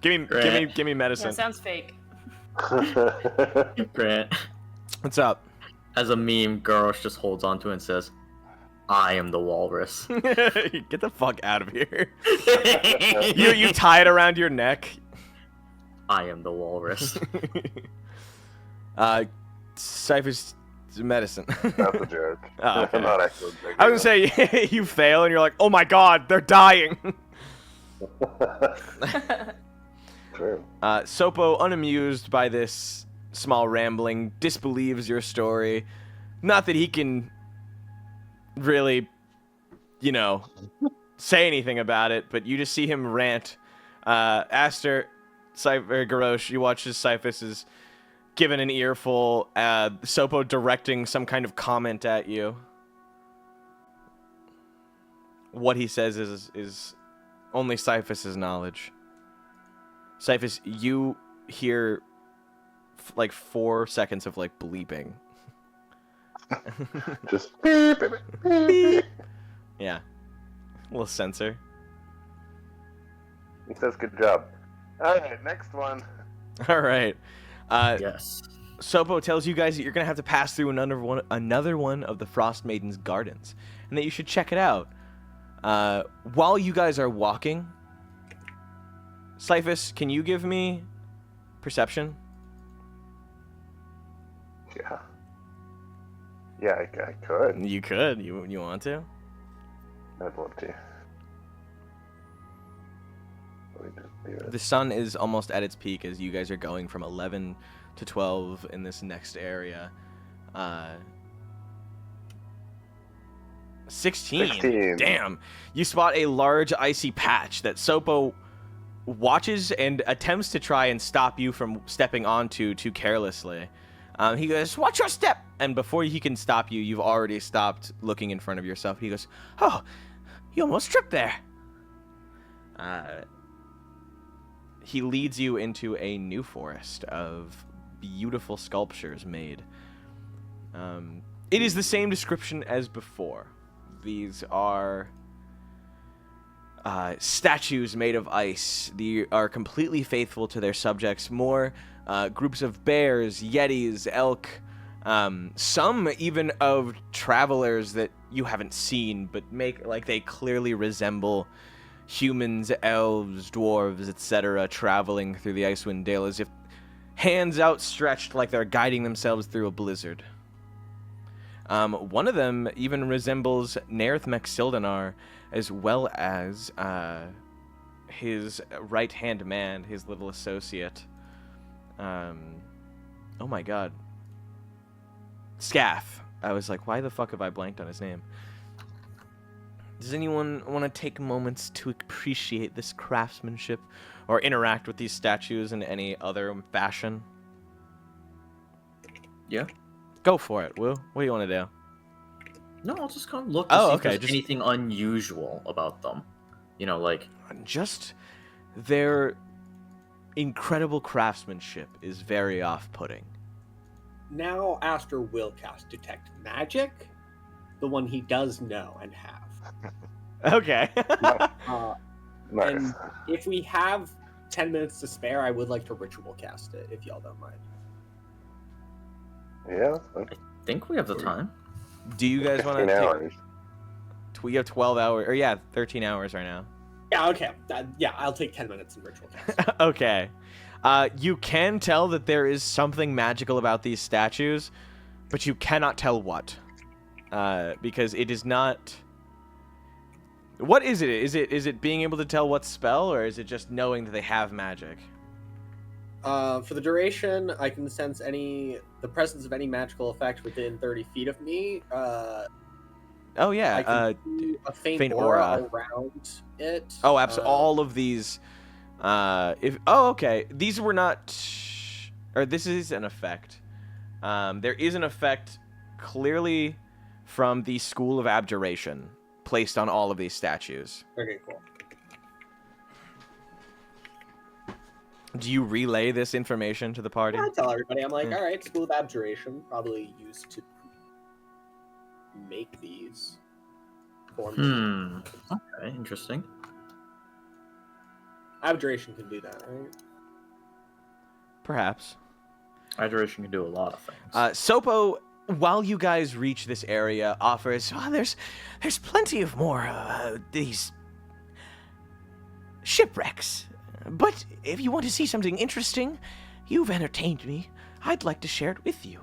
give me medicine. Yeah, sounds fake. Grant. What's up? As a meme, Garrosh just holds onto it and says, I am the walrus. Get the fuck out of here. You tie it around your neck. I am the walrus. Cyphus medicine. That's a joke. Oh, okay. I'm not actually joking. I was gonna say you fail and you're like, oh my god, they're dying. True. Sopo, unamused by this small rambling, disbelieves your story. Not that he can really, say anything about it, but you just see him rant. Aster, Garrosh, you watch as Cyphus is given an earful, Sopo directing some kind of comment at you. What he says is only Cyphus's knowledge. Cyphus, you hear 4 seconds of bleeping. Just beep, beep, beep, beep. Yeah. A little sensor. He says good job. Alright, next one. All right. Yes. Sopo tells you guys that you're going to have to pass through another one of the Frost Maiden's gardens, and that you should check it out. While you guys are walking, Cyphus, can you give me perception? Yeah. Yeah, I could. You could. You want to? I'd love to. Let me just do it. The sun is almost at its peak as you guys are going from 11 to 12 in this next area. 16. Damn. You spot a large icy patch that Sopo watches and attempts to try and stop you from stepping onto too carelessly. He goes, watch your step! And before he can stop you, you've already stopped looking in front of yourself. He goes, oh, you almost tripped there. He leads you into a new forest of beautiful sculptures made. It is the same description as before. These are statues made of ice. They are completely faithful to their subjects. More groups of bears, yetis, elk, some even of travelers that you haven't seen, but make they clearly resemble humans, elves, dwarves, etc., traveling through the Icewind Dale as if hands outstretched like they're guiding themselves through a blizzard. One of them even resembles Nerith Mexildanar, as well as his right-hand man, his little associate. Oh my god. Scaff. I was like, why the fuck have I blanked on his name? Does anyone want to take moments to appreciate this craftsmanship or interact with these statues in any other fashion? Yeah. Go for it, Will. What do you want to do? No, I'll just kind of look to see if there's just anything unusual about them. Just their incredible craftsmanship is very off-putting. Now Aster will cast Detect Magic, the one he does know and have. Okay. Uh, Nice. And if we have 10 minutes to spare, I would like to ritual cast it, if y'all don't mind. Yeah. I think we have the time. Do you guys want 15 to hours. We have 12 hours, or yeah, 13 hours right now. Yeah, okay. Yeah, I'll take 10 minutes in ritual cast. Okay. You can tell that there is something magical about these statues, but you cannot tell what. Because it is not... What is it? Is it being able to tell what spell, or is it just knowing that they have magic? For the duration, I can sense the presence of any magical effect within 30 feet of me. Oh yeah, I can do a faint aura around it. Oh, absolutely. All of these. Okay. These were not. Or this is an effect. There is an effect clearly from the School of Abjuration placed on all of these statues. Okay, cool. Do you relay this information to the party? I tell everybody, I'm like, all right, School of Abjuration, probably used to make these. Okay, interesting. Abjuration can do that, right? Perhaps. Hydration can do a lot of things. Sopo, while you guys reach this area, offers, there's plenty of more these shipwrecks. But if you want to see something interesting, you've entertained me. I'd like to share it with you.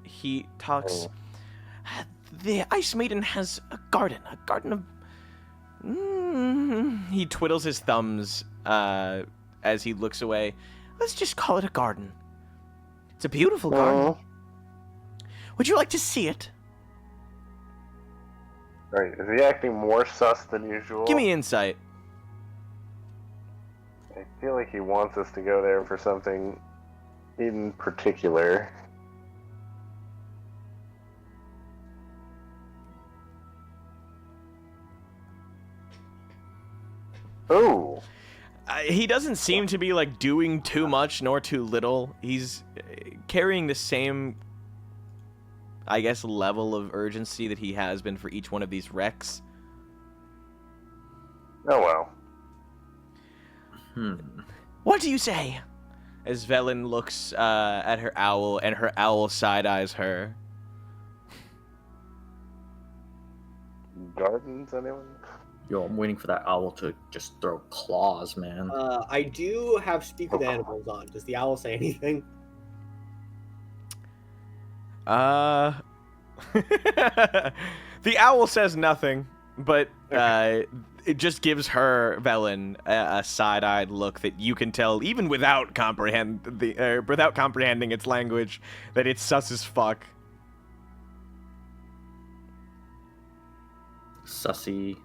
He talks. The Ice Maiden has a garden of. He twiddles his thumbs as he looks away. Let's just call it a garden. It's a beautiful garden. Would you like to see it? Right, is he acting more sus than usual? Give me insight. I feel like he wants us to go there for something in particular. Oh. He doesn't seem to be like doing too much nor too little. He's carrying the same, I guess, level of urgency that he has been for each one of these wrecks. Oh well. What do you say? As Velen looks at her owl, and her owl side-eyes her. Gardens, anyone? Yo, I'm waiting for that owl to just throw claws, man. I do have Speak with Animals on. Does the owl say anything? The owl says nothing, but it just gives her, Velen, a side-eyed look that you can tell, even without comprehending its language, that it's sus as fuck. Sussy.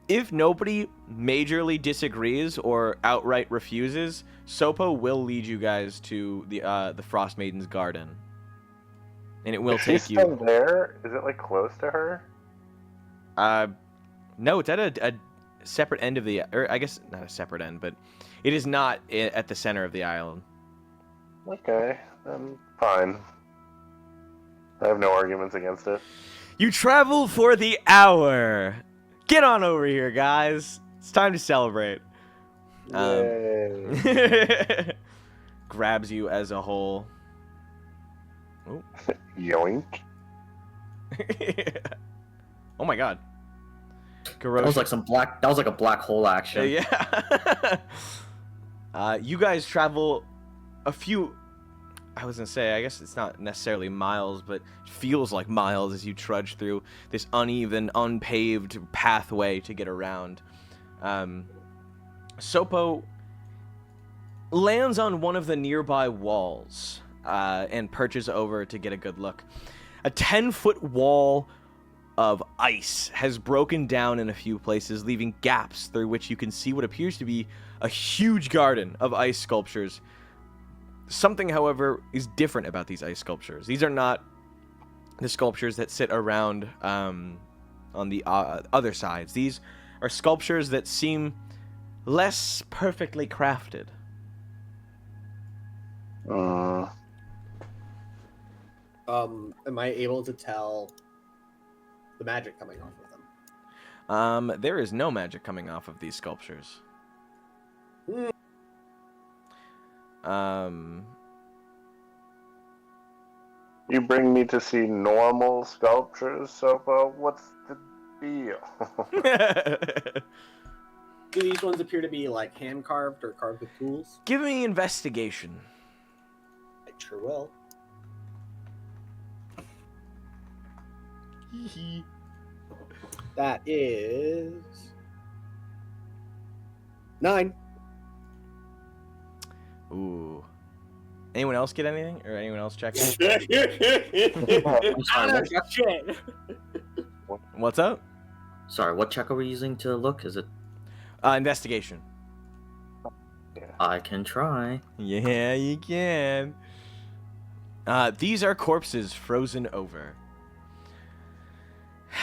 If nobody majorly disagrees or outright refuses, Sopo will lead you guys to the Frost Maiden's garden, and it will take you. She's still there? Is it like close to her? No, it's at a separate end of the, or I guess not a separate end, but it is not at the center of the island. Okay, then fine. I have no arguments against it. You travel for the hour. Get on over here, guys. It's time to celebrate. Yay. Grabs you as a whole. Oh. Yoink. Oh my god. Garrosh. That was like a black hole action. Yeah. You guys travel a few. I was gonna say, I guess it's not necessarily miles, but it feels like miles as you trudge through this uneven, unpaved pathway to get around. Sopo lands on one of the nearby walls and perches over to get a good look. A 10-foot wall of ice has broken down in a few places, leaving gaps through which you can see what appears to be a huge garden of ice sculptures. Something, however, is different about these ice sculptures. These are not the sculptures that sit around on the other sides. These are sculptures that seem less perfectly crafted. Am I able to tell the magic coming off of them? There is no magic coming off of these sculptures. You bring me to see normal sculptures, so what's the deal? Do these ones appear to be like hand carved or carved with tools? Give me investigation. I sure will. That is 9. Ooh. Anyone else get anything? Or anyone else check it? I'm sorry, Shit. What's up? sorry, what check are we using to look? Is it? Investigation. I can try. Yeah, you can. These are corpses frozen over.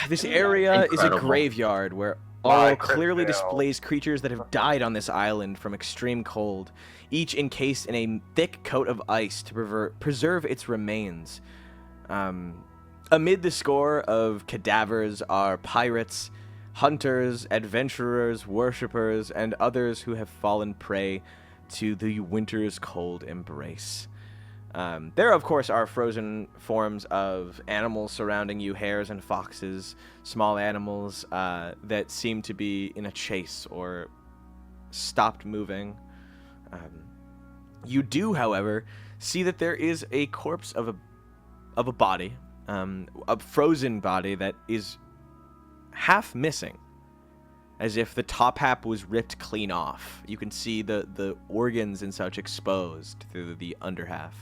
This area is a Incredible. graveyard where My Auril clearly crypto. displays creatures that have died on this island from extreme cold, each encased in a thick coat of ice to preserve its remains. Amid the score of cadavers are pirates, hunters, adventurers, worshippers, and others who have fallen prey to the winter's cold embrace. There, of course, are frozen forms of animals surrounding you, hares and foxes, small animals that seem to be in a chase or stopped moving. You do, however, see that there is a corpse of a body, a frozen body that is half missing, as if the top half was ripped clean off. You can see the organs and such exposed through the under half.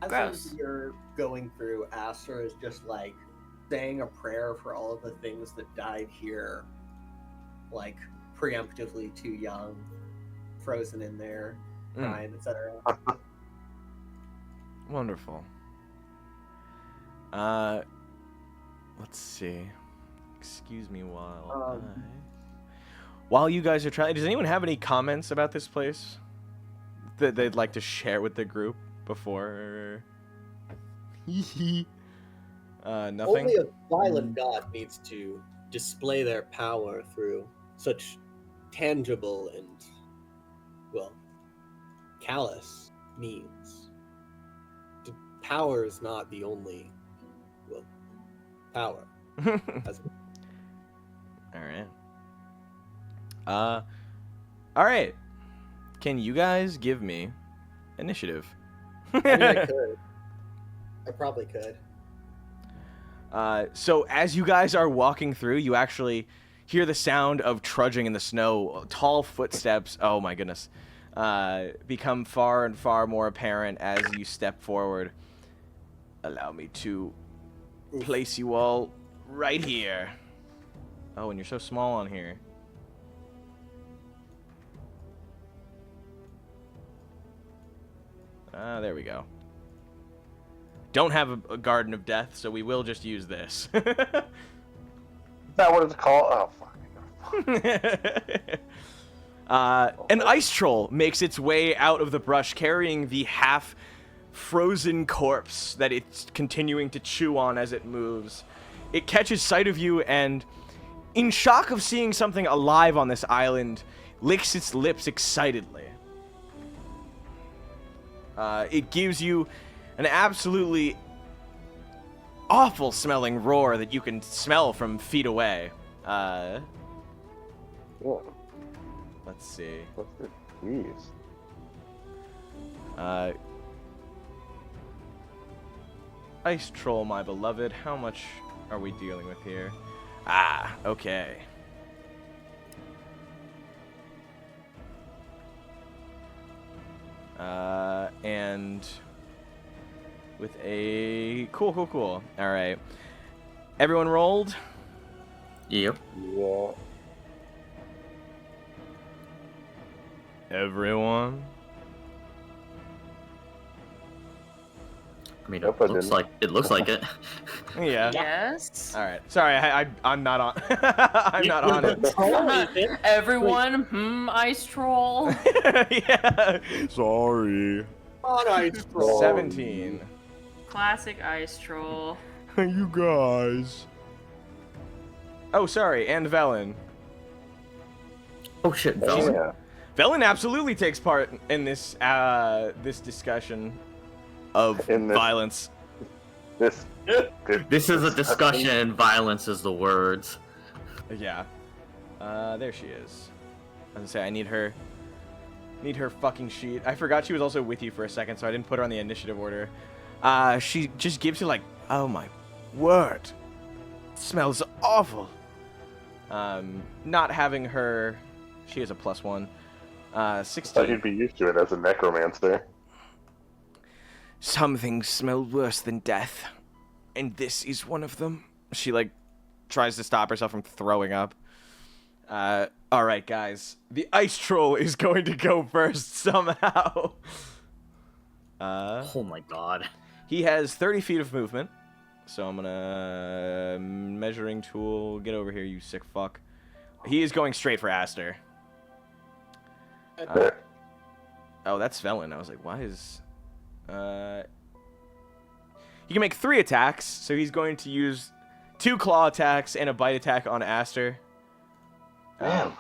As Gross. you're going through, Aster is just like saying a prayer for all of the things that died here, like preemptively too young, frozen in there, crying, etc. Wonderful. Let's see. Excuse me while you guys are trying. Does anyone have any comments about this place that they'd like to share with the group before? Nothing. Only a violent god needs to display their power through such tangible and, well, callous means. Power is not the only, well, power. As All right. Can you guys give me initiative? I mean, I could. I probably could. So as you guys are walking through, you actually hear the sound of trudging in the snow. Tall footsteps, oh my goodness, become far and far more apparent as you step forward. Allow me to place you all right here. Oh, and you're so small on here. There we go. Don't have a garden of death, so we will just use this. Is that what it's called? Oh, fuck. An ice troll makes its way out of the brush, carrying the half-frozen corpse that it's continuing to chew on as it moves. It catches sight of you and, in shock of seeing something alive on this island, licks its lips excitedly. It gives you an absolutely awful-smelling roar that you can smell from feet away. Yeah. Let's see. What's this? Jeez. Ice troll, my beloved, how much are we dealing with here? Ah, okay. And with a cool. All right. Everyone rolled? Yep. Yeah. Everyone? I mean, Nope, I it looks like it. Yeah. Yes. All right. Sorry, I'm not on. I'm not on it. Everyone, ice troll. Yeah. Sorry. On ice troll. 17. Classic ice troll. You guys. Oh, sorry, and Velen. Oh shit, Oh, Velen. yeah. Velen absolutely takes part in this this discussion of In this- violence. This This is a discussion, and violence is the words. Yeah. There she is. I was gonna say I need her fucking sheet. I forgot she was also with you for a second, so I didn't put her on the initiative order. She just gives you like, oh my word, it smells awful. Not having her, she has a +1. thought 16. you'd be used to it as a necromancer. Some things smell worse than death, and this is one of them. She like tries to stop herself from throwing up. All right, guys. The ice troll is going to go first somehow. Oh my god. He has 30 feet of movement, so I'm gonna measuring tool. Get over here, you sick fuck. He is going straight for Aster. Oh, that's Velen. I was like, why is... He can make 3 attacks, so he's going to use 2 claw attacks and a bite attack on Aster. Damn.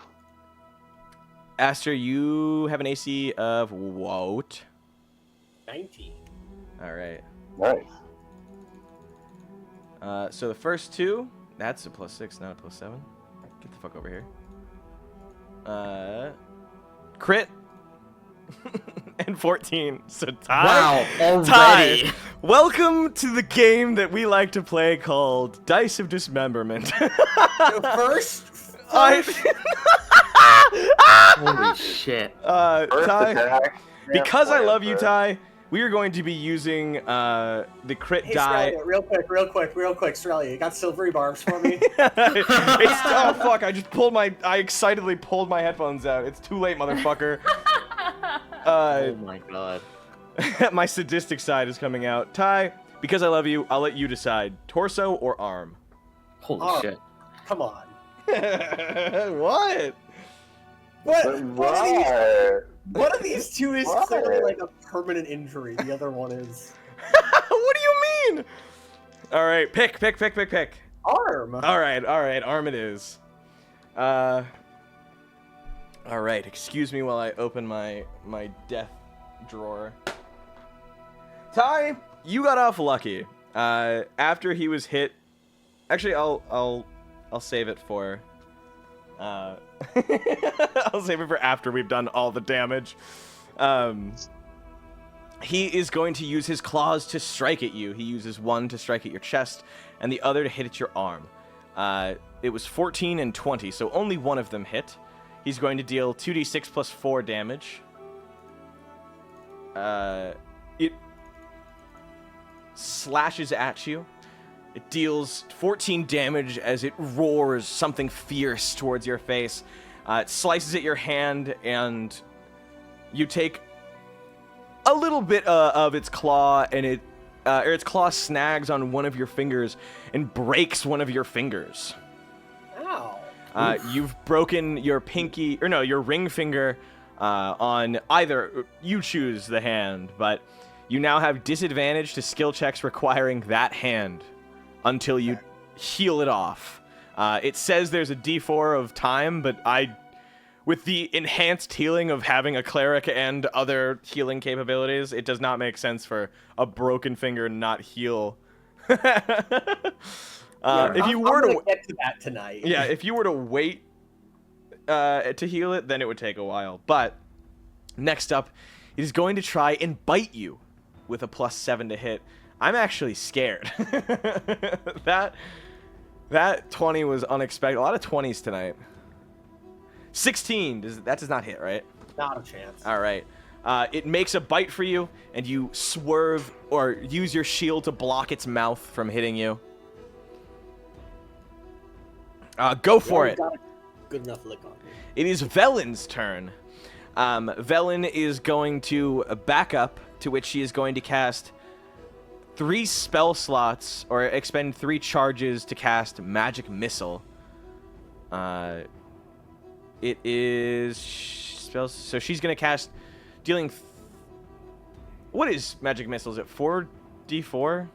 Aster, you have an AC of what? 19. All right. Nice. So the first 2, that's a +6, not a +7. Get the fuck over here. Crit. And 14. So Ty. Wow, already. Ty, welcome to the game that we like to play called Dice of Dismemberment. So first, Holy shit. First Ty, attack. because I love you, Ty. Ty, we are going to be using the crit hey, die. Cerelia, real quick, Cerelia, you got silvery barbs for me? Oh fuck! I excitedly pulled my headphones out. It's too late, motherfucker. Oh my god. My sadistic side is coming out. Ty, because I love you, I'll let you decide: torso or arm. Holy Oh. shit. Come on. What? Right. One of these two is Why? clearly like a permanent injury. The other one is What do you mean? All right, pick. arm. All right, arm it is. All right, excuse me while I open my death drawer. Ty, you got off lucky. After he was hit, actually, I'll save it for. I'll save it for after we've done all the damage. He is going to use his claws to strike at you. He uses one to strike at your chest, and the other to hit at your arm. It was 14 and 20, so only one of them hit. He's going to deal 2d6 plus 4 damage. It slashes at you. It deals 14 damage as it roars something fierce towards your face. It slices at your hand, and you take a little bit of its claw, and its claw snags on one of your fingers and breaks one of your fingers. Ow. You've broken your pinky, or no, your ring finger on either. You choose the hand, but you now have disadvantage to skill checks requiring that hand until you heal it off. It says there's a D4 of time, but with the enhanced healing of having a cleric and other healing capabilities, it does not make sense for a broken finger not heal. If you were to get to that tonight. Yeah, if you were to wait to heal it, then it would take a while. But next up, it is going to try and bite you with a +7 to hit. I'm actually scared. That 20 was unexpected. A lot of 20s tonight. 16. That does not hit, right? Not a chance. All right. It makes a bite for you, and you swerve or use your shield to block its mouth from hitting you. Go for it. Got a good enough lick on me. It is Velen's turn. Velen is going to back up, to which she is going to cast 3 spell slots, or expend 3 charges to cast Magic Missile. It is spells, so she's going to cast, dealing. What is Magic Missile? Is it 4d4?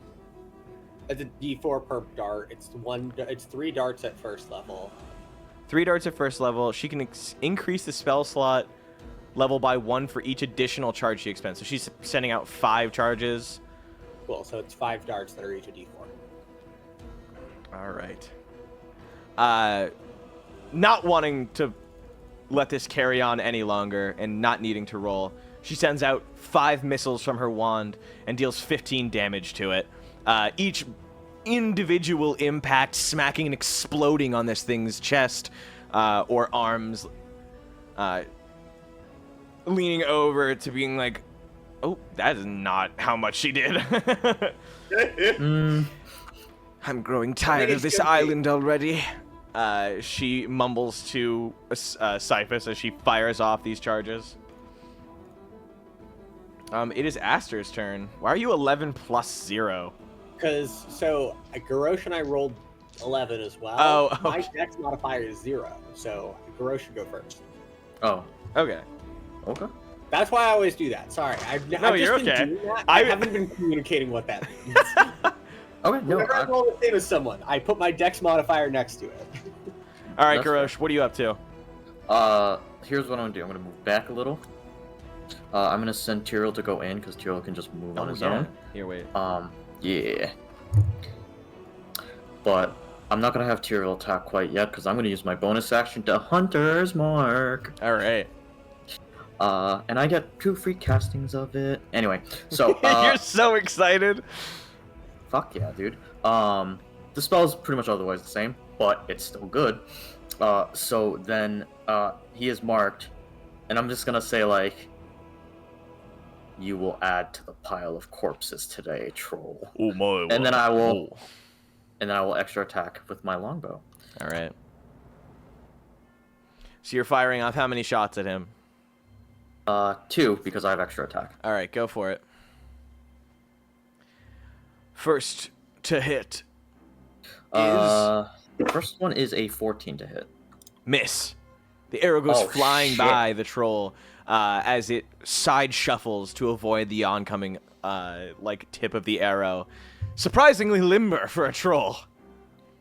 It's a D4 per dart. It's 3 darts at first level. 3 darts at first level. She can increase the spell slot level by 1 for each additional charge she expends. So she's sending out 5 charges. Cool. So it's 5 darts that are each a d4. All right. Not wanting to let this carry on any longer and not needing to roll, she sends out 5 missiles from her wand and deals 15 damage to it. Each individual impact smacking and exploding on this thing's chest or arms, leaning over to being like, oh, that is not how much she did. I'm growing tired of this island already. She mumbles to Cyphus as she fires off these charges. It is Aster's turn. Why are you 11 plus 0? Because, so, Garrosh and I rolled 11 as well. Oh, okay. My dex modifier is 0, so Garrosh should go first. Oh, Okay. okay. That's why I always do that. Sorry. I've just you're been okay. doing that. I haven't been communicating what that means. Okay, no. Whenever I roll the same as someone, I put my dex modifier next to it. All right, That's Garrosh, what are you up to? Here's what I'm gonna do. I'm gonna move back a little. I'm gonna send Tyrael to go in because Tyrael can just move on his own. Here, wait. Yeah. But I'm not gonna have Tyrael attack quite yet because I'm gonna use my bonus action to Hunter's Mark. All right. And I get 2 free castings of it. Anyway, so You're so excited. fuck yeah, dude. The spell's pretty much otherwise the same, but it's still good. So then he is marked, and I'm just gonna say like, you will add to the pile of corpses today, troll. Oh my. And then I will, extra attack with my longbow. All right. So you're firing off how many shots at him? 2 because I have extra attack. All right, go for it. First to hit is The first one is a 14 to hit. miss. The arrow goes Oh, flying shit. by the troll as it side shuffles to avoid the oncoming tip of the arrow. Surprisingly limber for a troll.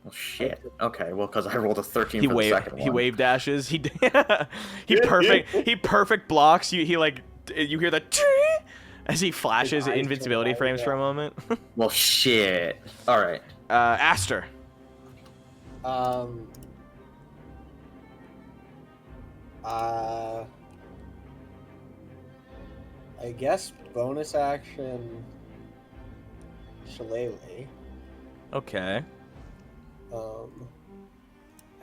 Oh shit. Okay, well, because I rolled a 13 He for the second one. he wave dashes. He perfect blocks. You hear the as he flashes His eyes invincibility turn frames white, for a moment. Well, shit. All right. Aster. I guess bonus action Shillelagh. Okay.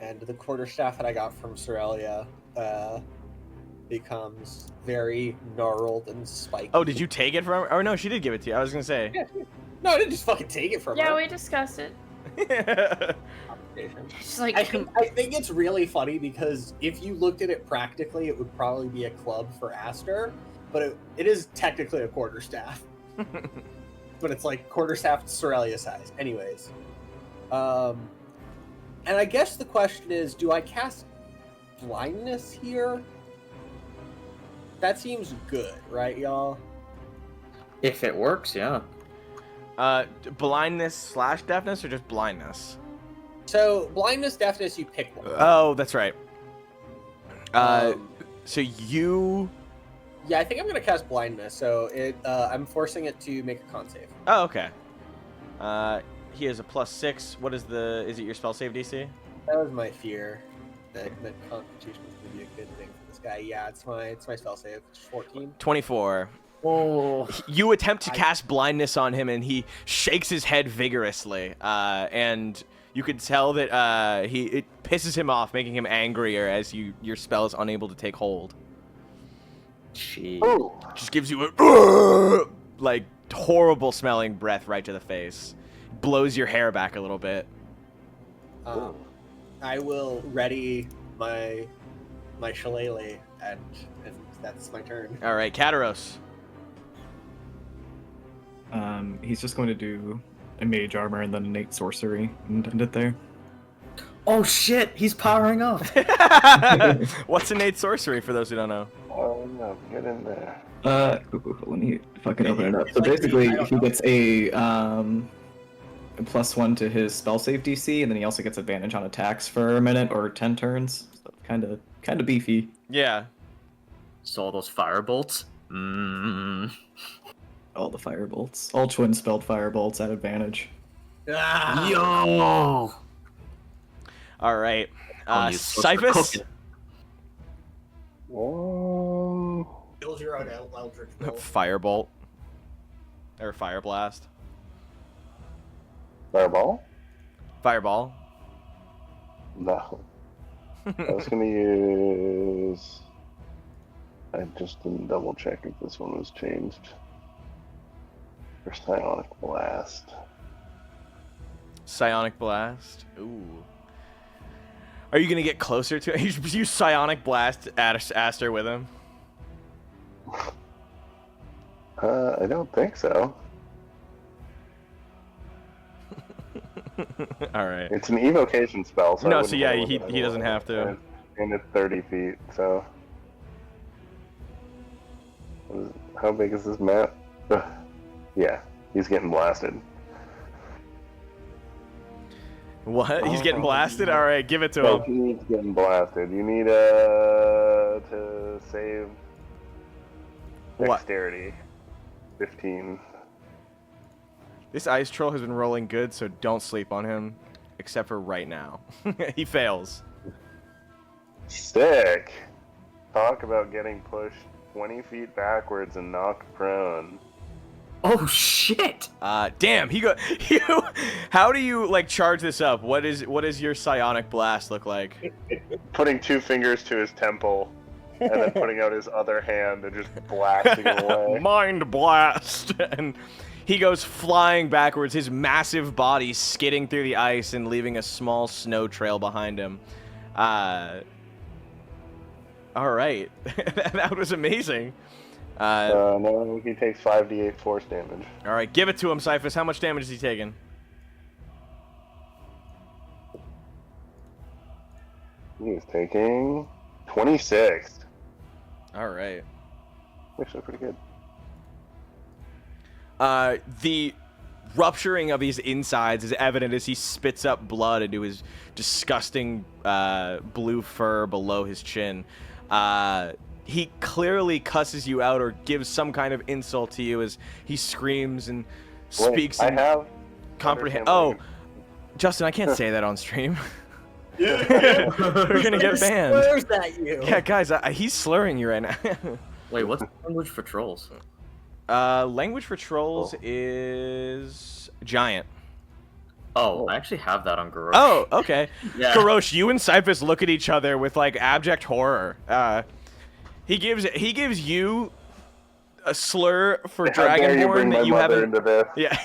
And the quarterstaff that I got from Cerelia becomes very gnarled and spiky. Oh, did you take it from her? Oh, no, she did give it to you. I was going to say. Yeah. No, I didn't just fucking take it from her. Yeah, we discussed it. It's like I think it's really funny because if you looked at it practically, it would probably be a club for Aster, but it is technically a quarterstaff. But it's like quarterstaff Cerelia size. Anyways. And I guess the question is, do I cast blindness here? That seems good, right, y'all? If it works, yeah. Blindness / deafness or just blindness? So, blindness, deafness, you pick one. Oh, that's right. So you... Yeah, I think I'm gonna cast blindness, so I'm forcing it to make a con save. Oh, okay. He has a +6. What is is it your spell save DC? That was my fear. That Constitution was gonna be a good thing for this guy. Yeah, it's my spell save. 14. 24. Oh. You attempt to cast blindness on him, and he shakes his head vigorously. And you could tell that it pisses him off, making him angrier as your spell is unable to take hold. Jeez. Ooh. Just gives you a like horrible smelling breath right to the face. Blows your hair back a little bit. I will ready my shillelagh, and that's my turn. All right, Kataros. He's just going to do a mage armor and then innate sorcery and end it there. Oh shit, he's powering up. What's innate sorcery for those who don't know? Oh no, get in there. Let me fucking open it up. So It's like basically, I don't he know. gets a +1 to his spell save DC, and then he also gets advantage on attacks for a minute or 10 turns. So kind of beefy. Yeah. So all those fire bolts. All the fire bolts, all twin spelled fire bolts at advantage. Ah! Yo. All right. I'll use those for Cyphus. cooking. Build your own eldritch bolt. Firebolt. Or fire blast. Fireball? Fireball. No. I was gonna use. I just didn't double check if this one was changed. For Psionic Blast. Psionic blast. Ooh. Are you gonna get closer to it? You psionic blast Aster with him. I don't think so. All right. It's an evocation spell, so I No, wouldn't so yeah, bother he with it. doesn't have to. And it's 30 feet, so. How big is this map? Ugh. Yeah, he's getting blasted. What? He's getting blasted? All right, give it to No, him. he's getting blasted. You need to save What? dexterity. 15. This ice troll has been rolling good, so don't sleep on him, except for right now. He fails. Sick. Talk about getting pushed 20 feet backwards and knocked prone. Oh shit! Damn, you. How do you like charge this up? What is your psionic blast look like? Putting 2 fingers to his temple, and then putting out his other hand and just blasting away. Mind blast, and he goes flying backwards, his massive body skidding through the ice and leaving a small snow trail behind him. All right, that was amazing. No, he takes 5d8 force damage. All right, give it to him, Cyphus. How much damage is he taking? He's taking 26. All right. Actually, pretty good. The rupturing of his insides is evident as he spits up blood into his disgusting blue fur below his chin. He clearly cusses you out or gives some kind of insult to you as he screams and speaks I in have comprehend. understand Oh, language. Justin, I can't say that on stream. We're gonna get banned. Where's that you? Yeah, guys, he's slurring you right now. Wait, what's language for trolls? Language for trolls is giant. Oh, I actually have that on Garrosh. Oh, okay. Yeah. Garrosh, you and Cyphus look at each other with like abject horror. He gives you a slur for How dare you bring dragonborn my that you mother haven't. into this? Yeah,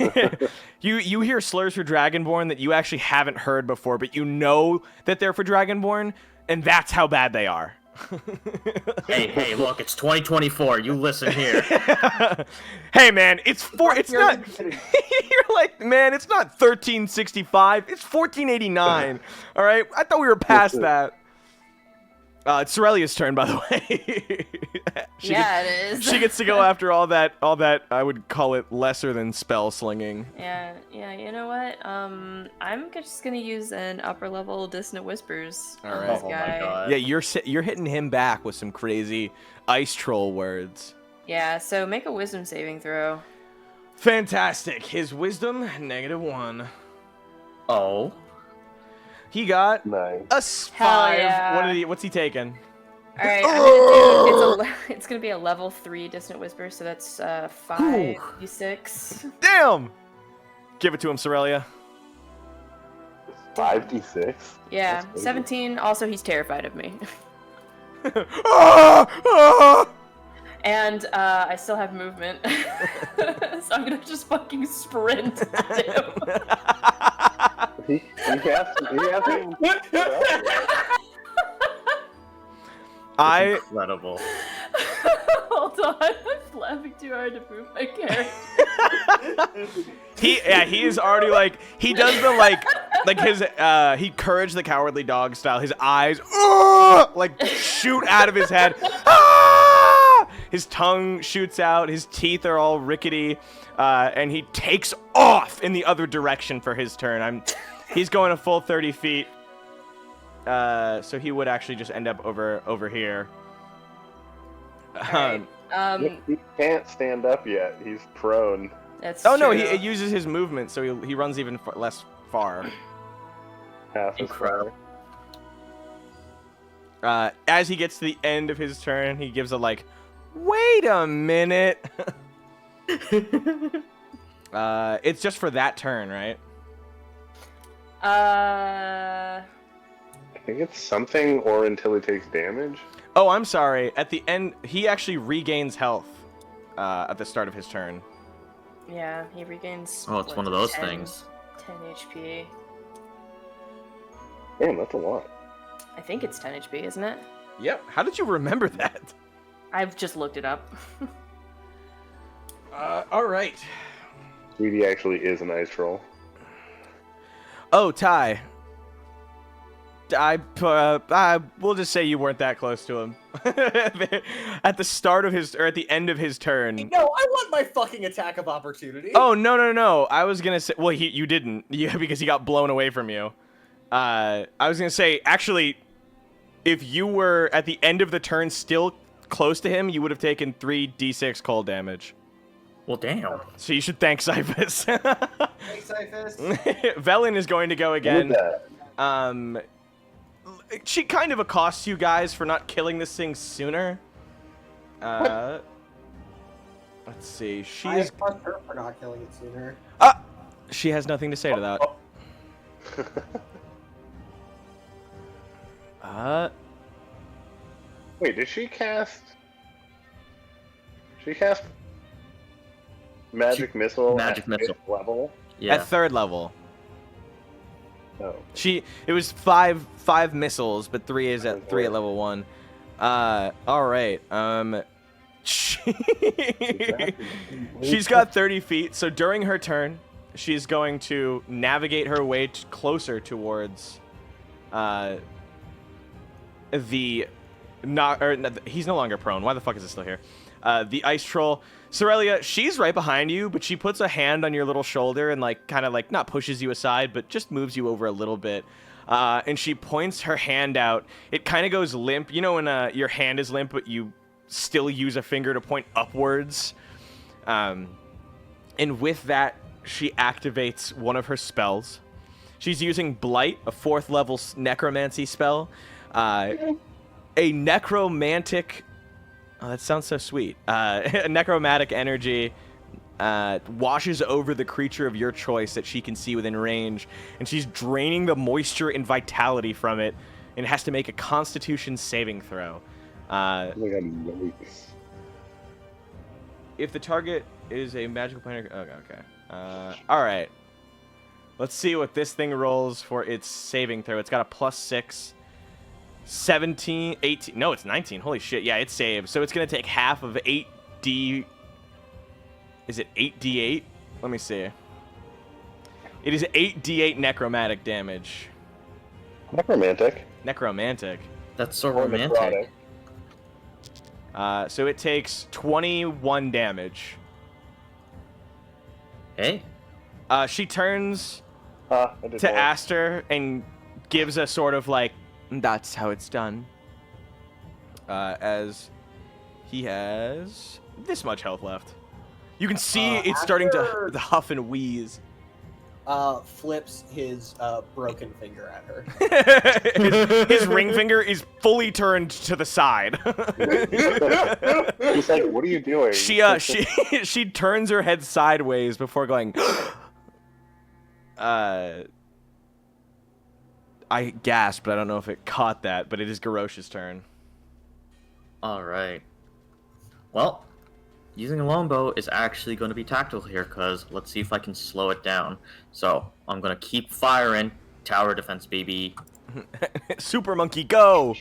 you hear slurs for dragonborn that you actually haven't heard before, but you know that they're for dragonborn, and that's how bad they are. Hey, look, it's 2024. You listen here. Hey, man, it's not. You're like, man, it's not 1365. It's 1489. All right, I thought we were past that. It's Cerelia's turn, by the way. It is. She gets to go after all that. I would call it lesser than spell slinging. Yeah, you know what? I'm just gonna use an upper level Dissonant Whispers All on right. this Oh my guy. god. Yeah, you're hitting him back with some crazy ice troll words. Yeah, so make a wisdom saving throw. Fantastic. His wisdom -1. Oh. He got Nice. a 5. yeah. What's he taking? All right, I'm gonna do. It's gonna be a level 3 Dissonant Whisper, so that's 5d6. Damn. Give it to him, Cerelia. 5d6? Yeah, That's crazy. 17. Also, he's terrified of me. Ah! Ah! And I still have movement. So I'm gonna just fucking sprint at him. He has to. Incredible. Hold on, I'm laughing too hard to move my character. He is already like, he does the like his he Courage the Cowardly Dog style. His eyes like shoot out of his head. Ah! his tongue shoots out, his teeth are all rickety, and he takes off in the other direction for his turn. He's going a full 30 feet, so he would actually just end up over here. Alright, He can't stand up yet. He's prone. that's Oh no, true. he uses his movement, so he runs even less far. Half as Incredible. As he gets to the end of his turn, he gives a like, wait a minute. It's just for that turn, right? I think it's something or until he takes damage. Oh, I'm sorry. At the end, he actually regains health at the start of his turn. Yeah, he regains. Oh, it's what, one of those 10 things. 10 HP. Damn, that's a lot. I think it's 10 HP, isn't it? Yep. How did you remember that? I've just looked it up. All right. Sweetie actually is an ice troll. Oh, Ty. We'll just say you weren't that close to him. At the start of his, or at the end of his turn. No, I want my fucking attack of opportunity. Oh, no. I was gonna say, well, you didn't. Yeah, because he got blown away from you. I was gonna say, actually, if you were at the end of the turn still close to him, you would have taken 3d6 cold damage. Well, damn. So you should thank Cyphus. Thanks, Cyphus. Velen is going to go Look again. at that. She kind of accosts you guys for not killing this thing sooner. Let's see. She I is. accost her for not killing it sooner. She has nothing to say to that. Wait, did she cast? She cast magic missile. Magic at missile. fifth level. Yeah. At third level. Oh. It was five missiles, but 3 is at 3 at level 1. All right. She's got 30 feet, so during her turn, she's going to navigate her way closer towards he's no longer prone. Why the fuck is it still here? The ice troll. Cerelia, she's right behind you, but she puts a hand on your little shoulder and kind of not pushes you aside, but just moves you over a little bit. And she points her hand out. It kind of goes limp. You know when your hand is limp, but you still use a finger to point upwards? And with that, she activates one of her spells. She's using Blight, a 4th level necromancy spell. A necromantic... Oh, that sounds so sweet. A necromantic energy washes over the creature of your choice that she can see within range, and she's draining the moisture and vitality from it, and it has to make a Constitution saving throw. Oh my god, yikes. If the target is a magical planar... Okay. All right. Let's see what this thing rolls for its saving throw. It's got a +6. 17, 18, no, it's 19. Holy shit, yeah, it saves. So it's going to take half of 8d... Is it 8d8? Let me see. It is 8d8 necromantic damage. Necromantic. Necromantic. That's so Or romantic. necrotic. So it takes 21 damage. Hey. She turns I did to more. Aster and gives a sort of that's how it's done. As he has this much health left. You can see it's starting to huff and wheeze. Flips his broken finger at her. his ring finger is fully turned to the side. He's like, what are you doing? She turns her head sideways before going. I gasped, but I don't know if it caught that, but it is Garrosh's turn. Alright. Well, using a longbow is actually going to be tactical here, because let's see if I can slow it down. So, I'm going to keep firing. Tower defense, baby. Super monkey, go!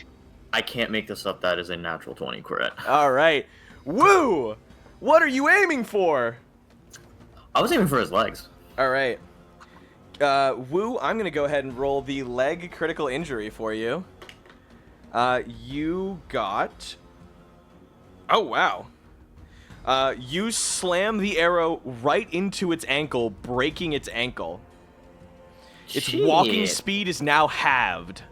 I can't make this up. That is a natural 20 crit. All right. Woo! What are you aiming for? I was aiming for his legs. All right. Woo, I'm going to go ahead and roll the leg critical injury for you. You got... Oh, wow. You slam the arrow right into its ankle, breaking its ankle. Its walking speed is now halved,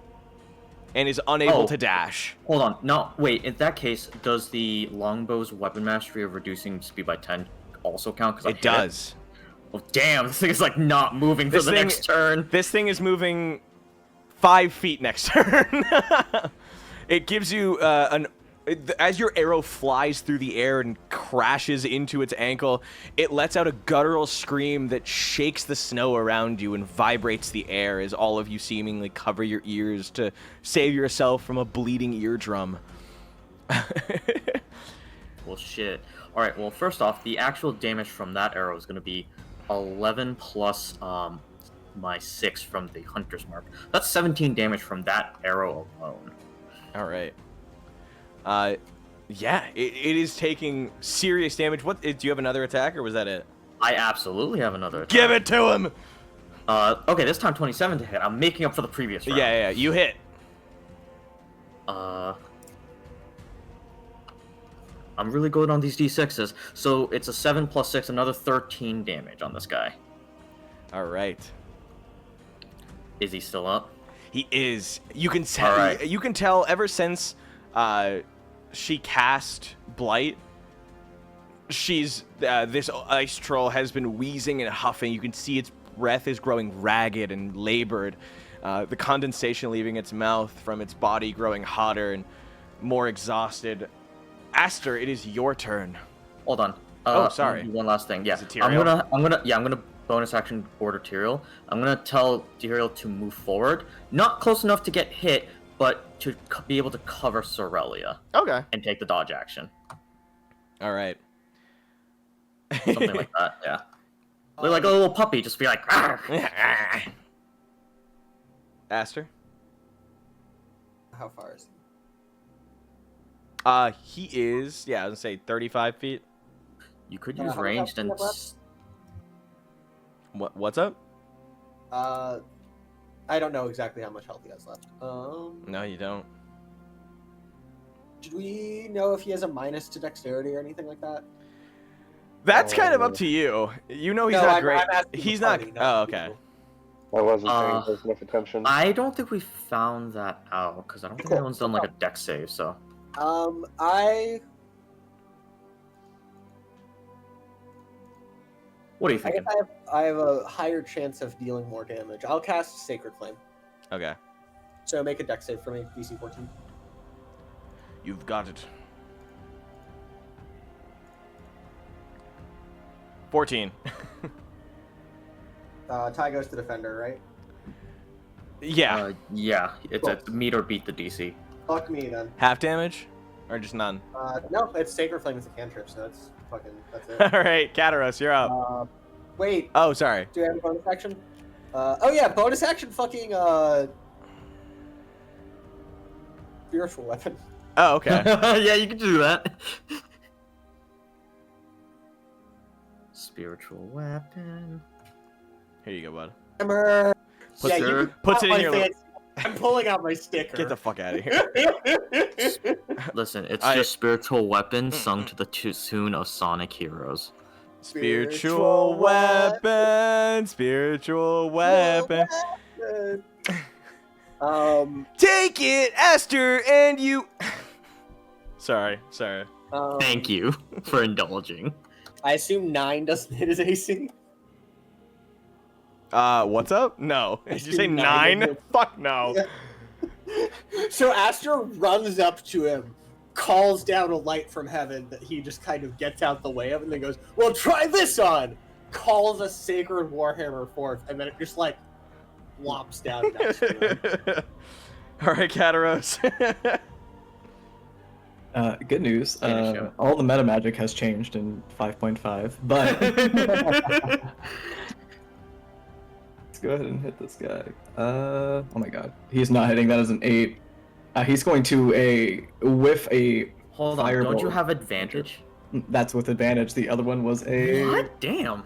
and is unable to dash. Hold on. No, wait. In that case, does the longbow's weapon mastery of reducing speed by 10 also count? Because It does. Oh, damn. This thing is like not moving for the next turn. This thing is moving 5 feet next turn. It gives you as your arrow flies through the air and crashes into its ankle, it lets out a guttural scream that shakes the snow around you and vibrates the air as all of you seemingly cover your ears to save yourself from a bleeding eardrum. Well, shit. Alright, well, first off, the actual damage from that arrow is going to be 11 plus my 6 from the Hunter's Mark. That's 17 damage from that arrow alone. Alright. Yeah, it is taking serious damage. What, do you have another attack, or was that it? I absolutely have another attack. Give it to him! Okay, this time 27 to hit. I'm making up for the previous round. Yeah, you hit. I'm really good on these d6s. So it's a 7 plus 6, another 13 damage on this guy. Alright. Is he still up? He is. You can tell. Alright. You can tell ever since she cast Blight. She's this ice troll has been wheezing and huffing. You can see its breath is growing ragged and labored. The condensation leaving its mouth from its body growing hotter and more exhausted. Aster, it is your turn. Hold on. Oh, sorry. One last thing. Yeah. Is it Tyrael? I'm gonna bonus action order Tyrael. I'm gonna tell Tyrael to move forward, not close enough to get hit, but to be able to cover Cerelia. Okay. And take the dodge action. All right. Something like that. Yeah. Like a little puppy, just be like. Aster. How far is he? He is, I was gonna say 35 feet. You could Yeah, use how much ranged health and. do you have left? What's up? I don't know exactly how much health he has left. No, you don't. Do we know if he has a minus to dexterity or anything like that? That's kind of up to you. You know he's No, not I'm great. asking He's the not. party, Oh, okay. you. I wasn't paying close enough attention. I don't think we found that out because I don't think Cool. anyone's done like a dex save. So. What do you I think? guess I have a higher chance of dealing more damage. I'll cast Sacred Flame. Okay. So make a dex save for me, DC 14. You've got it. 14. Tie goes to Defender, right? Yeah. Yeah, it's Cool. a meet or beat the DC. Fuck me then. Half damage? Or just none? No, it's Sacred Flame is a cantrip, so that's it. Alright, Kataros, you're up. Wait, Oh, sorry. do I have a bonus action? Oh yeah, bonus action fucking, spiritual weapon. Oh, okay. Yeah, you can do that. Spiritual weapon. Here you go, bud. Hammer. Puts Yeah, it- you can puts pop it in my your little- fancy- I'm pulling out my sticker. Get the fuck out of here. Listen, it's I- just spiritual weapon sung to the tune of Sonic Heroes. Spiritual weapon. Spiritual weapon. Take it, Aster, and you. Sorry. Thank you for indulging. I assume 9 doesn't hit his AC. What's up? No. Did you say 9? Fuck no. Yeah. So Aster runs up to him, calls down a light from heaven that he just kind of gets out the way of, and then goes, "Well, try this on!" Calls a sacred warhammer forth, and then it just, like, flops down next to him. Alright, Kataros. Good news. Finish him. All the meta magic has changed in 5.5, but let's go ahead and hit this guy. Oh my god, he's not hitting. That is an 8. He's going to whiff a. Hold on, Fireball. don't you have advantage? That's with advantage. The other one was a. What? Damn.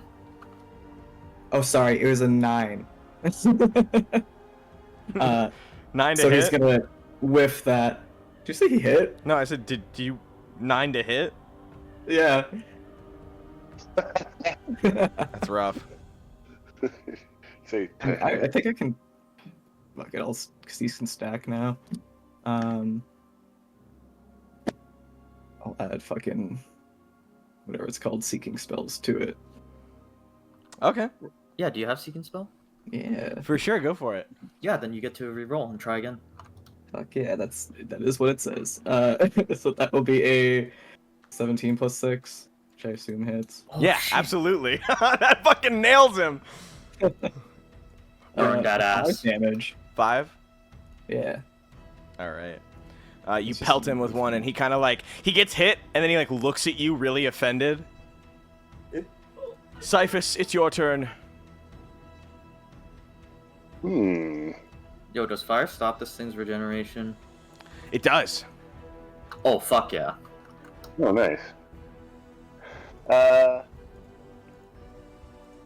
Oh, sorry, it was a 9. 9 to so hit? he's gonna whiff that. Did you say he hit? No, I said, did you 9 to hit? Yeah. That's rough. Say, I think I can. Fuck it, because these can stack now. I'll add fucking whatever it's called, seeking spells to it. Okay. Yeah, do you have Seeking Spell? Yeah. For sure, go for it. Yeah, then you get to re-roll and try again. Fuck yeah, that is what it says. So that will be a 17 plus 6, which I assume hits. Oh, Yeah, shit. absolutely. That fucking nails him. Burn that ass. 5 damage. 5? Yeah. All right. You It's just pelt him with one, and he kind of like, he gets hit, and then he like looks at you really offended. Cyphus, it's your turn. Yo, does fire stop this thing's regeneration? It does. Oh, fuck yeah. Oh, nice.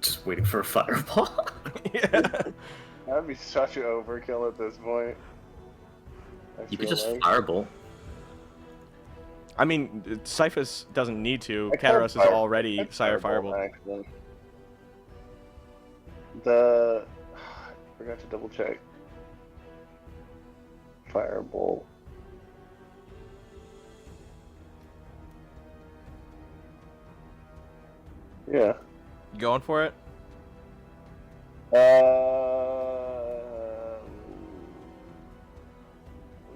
Just waiting for a fireball. Yeah. That'd be such an overkill at this point. You could just firebolt. I mean, Cyphus doesn't need to. I can't Kataros is fire- already I'd Sire firebolt, Firebolt. actually. Forgot to double check. Firebolt. Yeah. You going for it?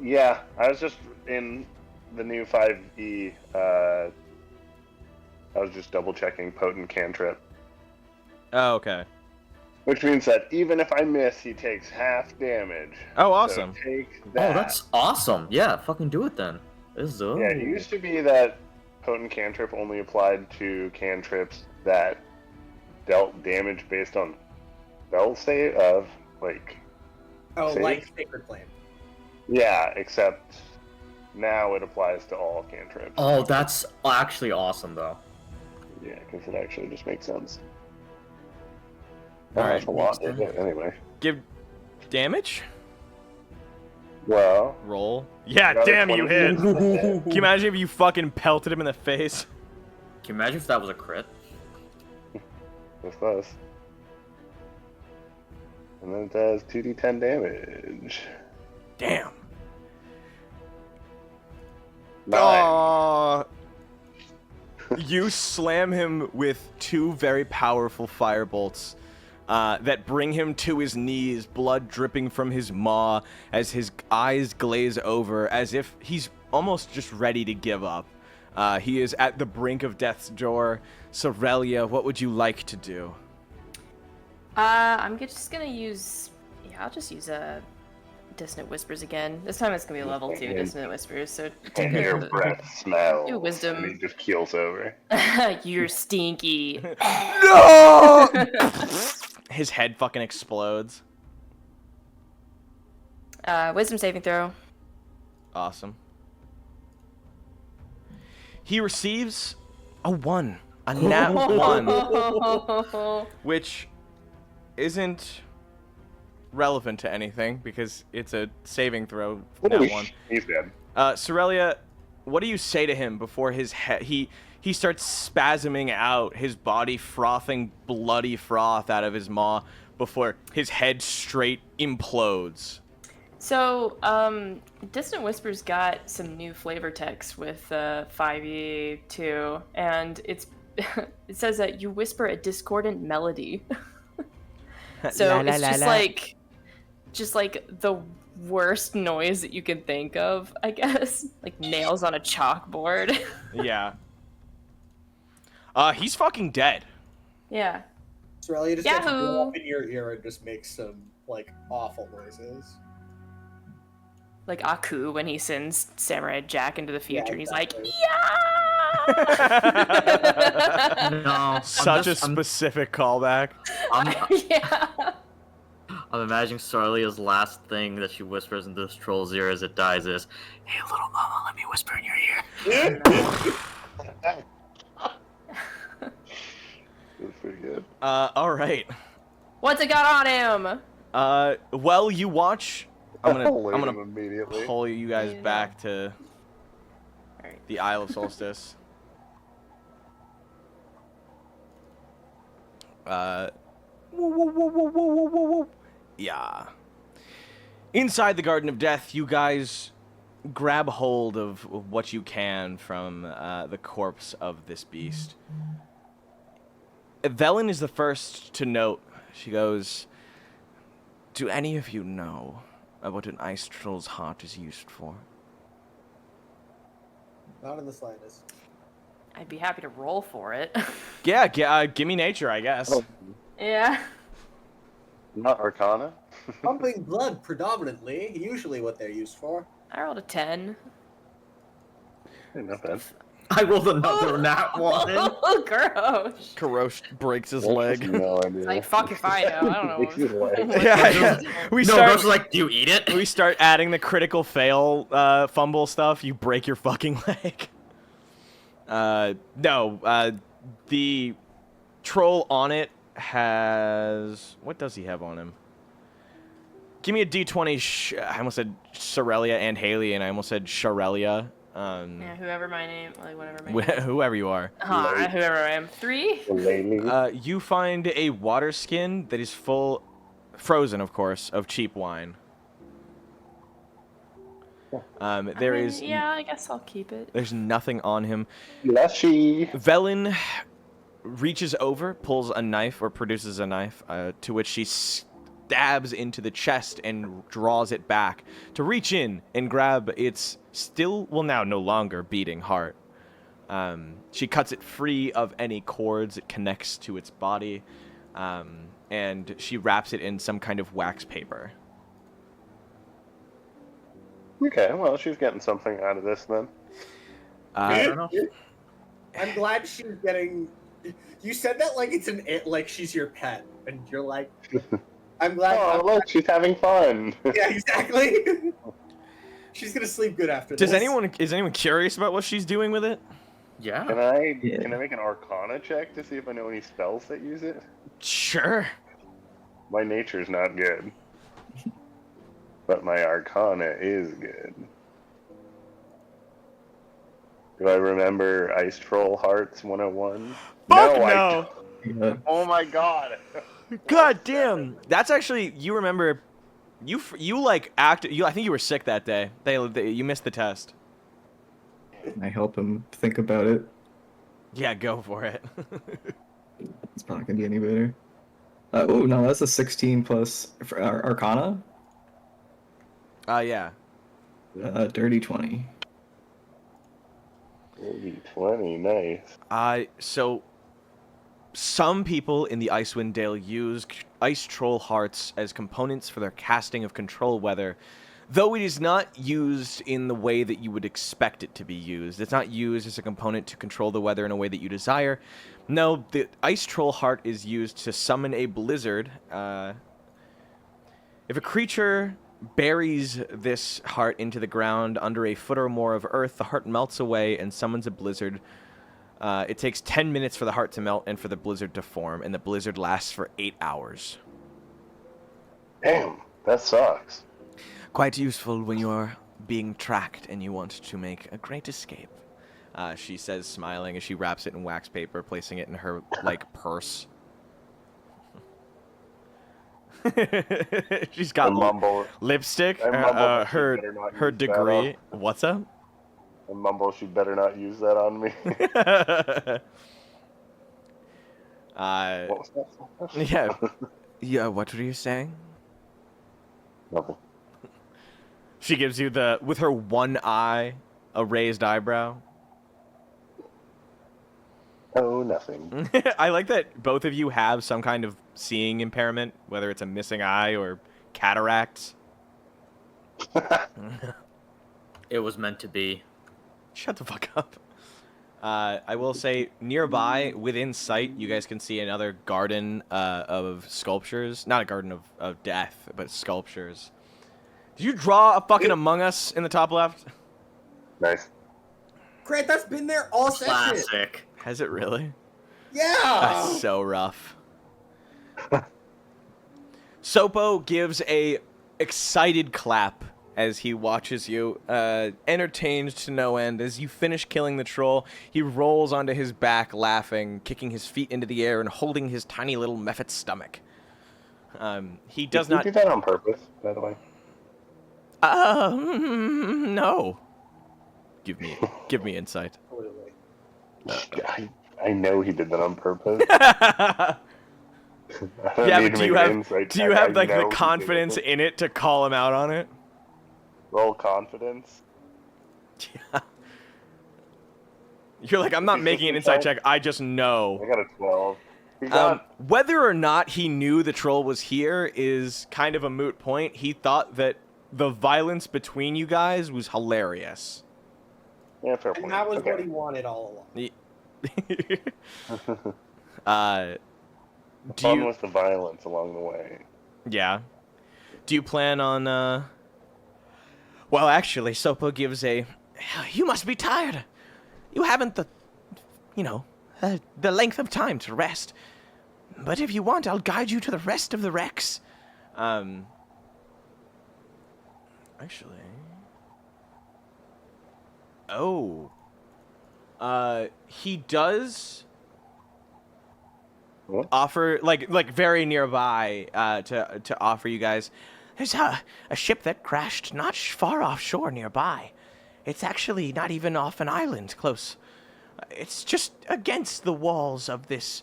Yeah, I was just in the new 5e. I was just double checking potent cantrip, Oh, okay. which means that even if I miss, he takes half damage. Oh, So awesome. take that. Oh, that's awesome. Yeah, fucking do it then. This is Yeah, it used to be that potent cantrip only applied to cantrips that dealt damage based on spell save of like. Oh, Save? like Sacred Flame. Yeah, except now it applies to all cantrips. Oh, that's actually awesome though. Yeah, because it actually just makes sense. All right. That's a lot, isn't it? Anyway. Give damage? Well. Roll. Yeah, another damn, you 20. hit. Can you imagine if you fucking pelted him in the face? Can you imagine if that was a crit? That's close. And then it does 2d10 damage. Damn. 9. Aww. You slam him with 2 very powerful firebolts that bring him to his knees, blood dripping from his maw as his eyes glaze over, as if he's almost just ready to give up. He is at the brink of death's door. Cerelia, what would you like to do? I'm just gonna use. Yeah, I'll just use Dissonant Whispers again. This time it's gonna be a level 2 Dissonant Whispers. So And your breath smells. Do wisdom. And he just keels over. You're stinky. No! His head fucking explodes. Wisdom saving throw. Awesome. He receives a 1. A nat 1. Which isn't relevant to anything because it's a saving throw. Nat 1. He's dead. Cerelia, what do you say to him before his head? He starts spasming out, his body frothing bloody froth out of his maw before his head straight implodes. So, Dissonant Whispers got some new flavor text with 5e2, and it says that you whisper a discordant melody. So it's just like the worst noise that you can think of, I guess. Like nails on a chalkboard. Yeah. He's fucking dead. Yeah. Cerelia just gets Yahoo! up in your ear and just makes some like awful noises. Like Aku when he sends Samurai Jack into the future, and he's like, exactly. yeah! No. Such a specific callback. Yeah. I'm imagining Cerelia's last thing that she whispers into this troll's ear as it dies is, "Hey, little mama, let me whisper in your ear." That's pretty good. Alright. What's it got on him? Well, you watch. I'm Loot gonna him immediately. pull you guys Yeah. back to Alright. the Isle of Solstice. Yeah. Inside the Garden of Death, you guys grab hold of what you can from the corpse of this beast. Velen is the first to note. She goes, "Do any of you know what an ice troll's heart is used for?" Not in the slightest. I'd be happy to roll for it. Yeah, give me nature, I guess. Oh, Yeah. not Arcana? Pumping blood predominantly, usually what they're used for. I rolled a 10. Hey, not bad. I rolled another nat one. Oh, gross. Garrosh breaks his That's leg. No idea. Like, fuck if I know. I don't Breaks his leg. know. Yeah. We No, start. Garrosh was like, do you eat it? We start adding the critical fail fumble stuff. You break your fucking leg. No. The troll on it has. What does he have on him? Give me a d20. I almost said Cerelia and Haley, and I almost said Sharelia. Yeah, whoever my name, like whatever my name. Whoever you are. Whoever I am. 3? Lady. You find a water skin that is frozen, of course, of cheap wine. There is. Yeah, I guess I'll keep it. There's nothing on him. Lushy. Velen reaches over, pulls a knife, or produces a knife, to which she stabs into the chest and draws it back to reach in and grab its now no longer beating heart. She cuts it free of any cords it connects to its body, and she wraps it in some kind of wax paper. Okay, well, she's getting something out of this then. don't know. I'm glad she's getting. You said that like it's like she's your pet, and you're like, I'm glad. Oh, look, she's having fun. Yeah, exactly. She's gonna sleep good after this. Is anyone curious about what she's doing with it? Yeah. Can I make an Arcana check to see if I know any spells that use it? Sure. My nature's not good, but my Arcana is good. Do I remember Ice Troll Hearts 101? Fuck I no! don't. Oh my god! God damn! That's actually, you remember, you like acted. I think you were sick that day. You missed the test. I help him think about it. Yeah, go for it. It's probably not gonna be any better. Oh no, that's a 16 plus for Arcana. Yeah. Dirty 20. Dirty 20, nice. So some people in the Icewind Dale use ice troll hearts as components for their casting of control weather, though it is not used in the way that you would expect it to be used. It's not used as a component to control the weather in a way that you desire. No, the ice troll heart is used to summon a blizzard. If a creature buries this heart into the ground under a foot or more of earth, the heart melts away and summons a blizzard. It takes 10 minutes for the heart to melt and for the blizzard to form, and the blizzard lasts for 8 hours. Damn, that sucks. Quite useful when you're being tracked and you want to make a great escape. She says, smiling as she wraps it in wax paper, placing it in her, purse. She's got lipstick, her degree. What's up? And Mumble, she better not use that on me. What was that? Yeah, what were you saying? Nothing. She gives you with her one eye, a raised eyebrow. Oh, nothing. I like that both of you have some kind of seeing impairment, whether it's a missing eye or cataracts. It was meant to be. Shut the fuck up. I will say, nearby, within sight, you guys can see another garden of sculptures. Not a garden of death, but sculptures. Did you draw a fucking Among Us in the top left? Nice. Grant, that's been there all session. Classic. Has it really? Yeah. That's so rough. Sopo gives a excited clap as he watches you, entertained to no end. As you finish killing the troll, he rolls onto his back, laughing, kicking his feet into the air and holding his tiny little mephit stomach. He does not... Did you do that on purpose, by the way? No. Give me insight. Absolutely. I know he did that on purpose. Yeah, but do you have like the confidence in it to call him out on it? Roll confidence. Yeah. You're like, I'm not making an insight check. I just know. I got a 12. He got... Whether or not he knew the troll was here is kind of a moot point. He thought that the violence between you guys was hilarious. Yeah, fair point. And that was Okay. what he wanted all along. Do with the violence along the way. Yeah. Do you plan on, Well, actually, Sopo gives a... You must be tired. You haven't the length of time to rest. But if you want, I'll guide you to the rest of the wrecks. Actually... Oh. He does... What? offer like very nearby to offer you guys. There's a ship that crashed not far offshore nearby. It's actually not even off an island close. It's just against the walls of this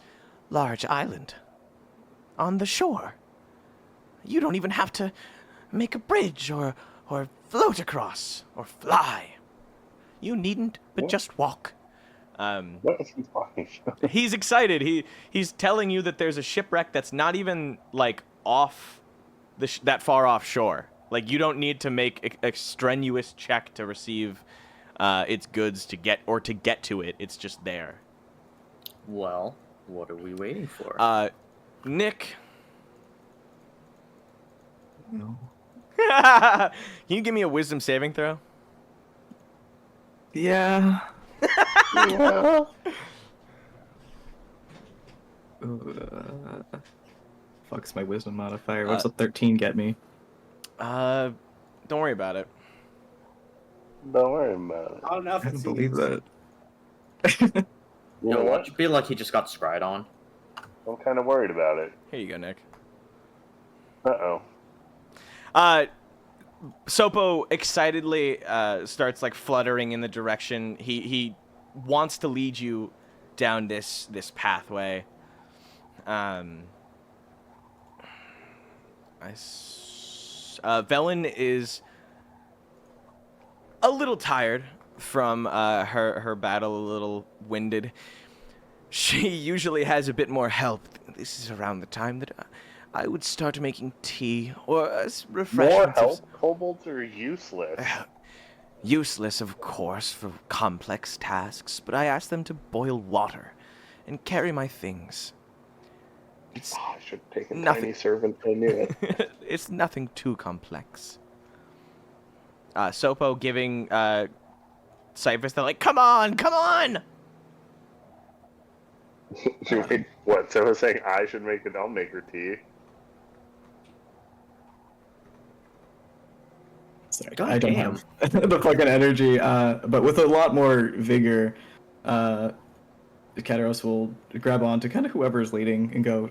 large island on the shore. You don't even have to make a bridge or float across or fly. You needn't but just walk. What is he talking about? He's excited. He's telling you that there's a shipwreck that's not even like off that far offshore. Like you don't need to make a strenuous check to receive its goods to get to it. It's just there. Well, what are we waiting for? Nick, No. can you give me a wisdom saving throw? Yeah. Yeah. Fuck's my wisdom modifier. What's a 13 get me? Don't worry about it. Don't worry about it. Not enough. I it can't believe seems. that. You know what? I feel like he just got scryed on. I'm kind of worried about it. Here you go, Nick. Uh-oh. Sopo excitedly starts like fluttering in the direction. He wants to lead you down this pathway. Velen is a little tired from her battle, a little winded. She usually has a bit more help. This is around the time that I would start making tea or refreshments. More help? Kobolds are useless. Useless, of course, for complex tasks, but I ask them to boil water and carry my things. It's I should take a nothing. tiny servant. I knew it. It's nothing too complex. Sopo giving Cyphus, they're like, come on! Wait, what? So I was saying I should make it. I'll make her tea. Sorry, God I don't damn. have the fucking energy. But with a lot more vigor, Kataros will grab on to kind of whoever's leading and go,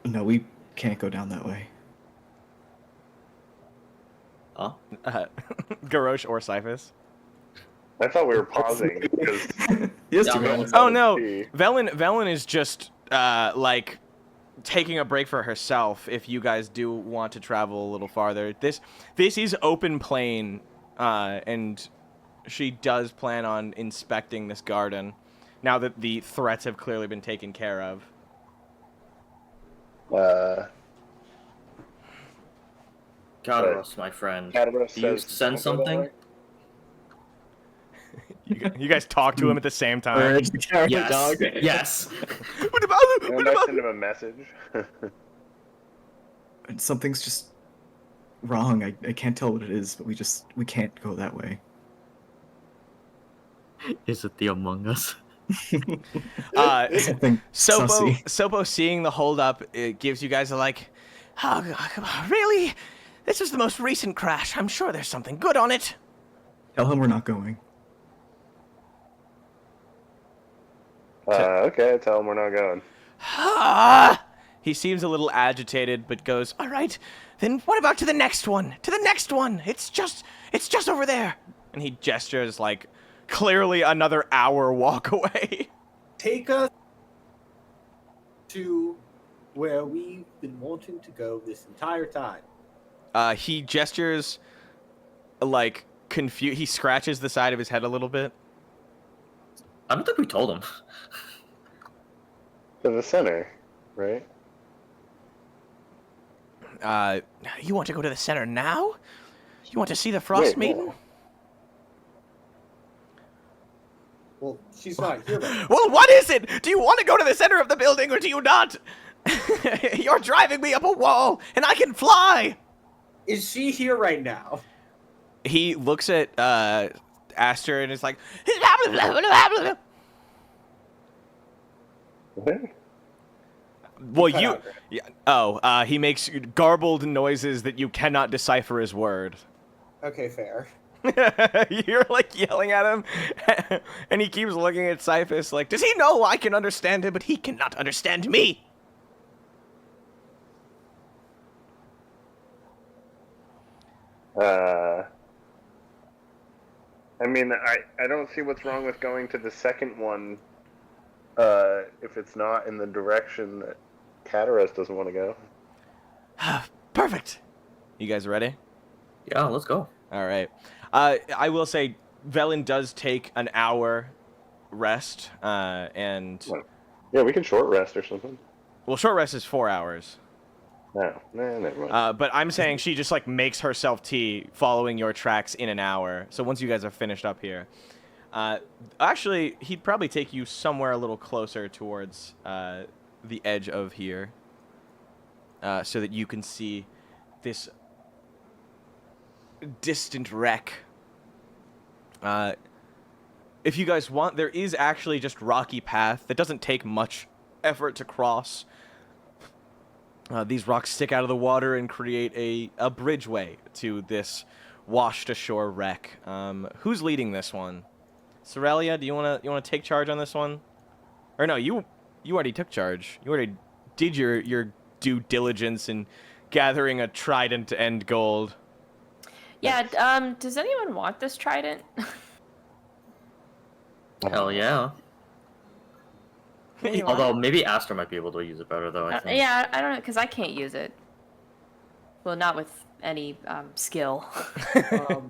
no, we can't go down that way. Huh? Garrosh or Cyphus. I thought we were pausing because Yes, Yeah, you I'm will. Oh no, tea. Velen is just like taking a break for herself. If you guys do want to travel a little farther, this is open plain, and she does plan on inspecting this garden now that the threats have clearly been taken care of. Kataros, my friend. Kataros Do you says, send "Don't go that something? way." You guys talk to him at the same time. Urge the carrot Yes. dog. Yes. And I send him a message. Something's just wrong. I can't tell what it is, but we can't go that way. Is it the Among Us? Something sussy. Sopo seeing the holdup, it gives you guys a like, oh, come on, really? This was the most recent crash. I'm sure there's something good on it. Tell him we're not going. Okay, tell him we're not going. He seems a little agitated, but goes, all right, then what about to the next one? To the next one. It's just over there. And he gestures like clearly another hour walk away. Take us to where we've been wanting to go this entire time. He gestures like confused. He scratches the side of his head a little bit. I don't think we told him. To the center, right? You want to go to the center now? You want to see the Frost Maiden? no. Well, she's not here right now. Well, what is it? Do you want to go to the center of the building or do you not? You're driving me up a wall, and I can fly! Is she here right now? He looks at Aster and is like, What? well, Cut you... out, Grant. Yeah, he makes garbled noises that you cannot decipher as word. Okay, fair. You're like yelling at him, and he keeps looking at Cyphus like, does he know I can understand him, but he cannot understand me? I mean, I don't see what's wrong with going to the second one, if it's not in the direction that Kataros doesn't want to go. Perfect. You guys ready? Yeah, let's go. All right. I will say, Velen does take an hour rest, and... Yeah, we can short rest or something. Well, short rest is 4 hours. No, never mind. But I'm saying she just, like, makes herself tea following your tracks in an hour. So once you guys are finished up here... actually, he'd probably take you somewhere a little closer towards the edge of here, so that you can see this distant wreck. If you guys want, there is actually just rocky path that doesn't take much effort to cross. These rocks stick out of the water and create a bridgeway to this washed ashore wreck. Who's leading this one? Cerelia, do you wanna take charge on this one? Or no, you already took charge. You already did your due diligence in gathering a trident and gold. Yeah, does anyone want this trident? Hell yeah. Although maybe Aster might be able to use it better, though. I think. Yeah, I don't know, because I can't use it. Well, not with any skill. I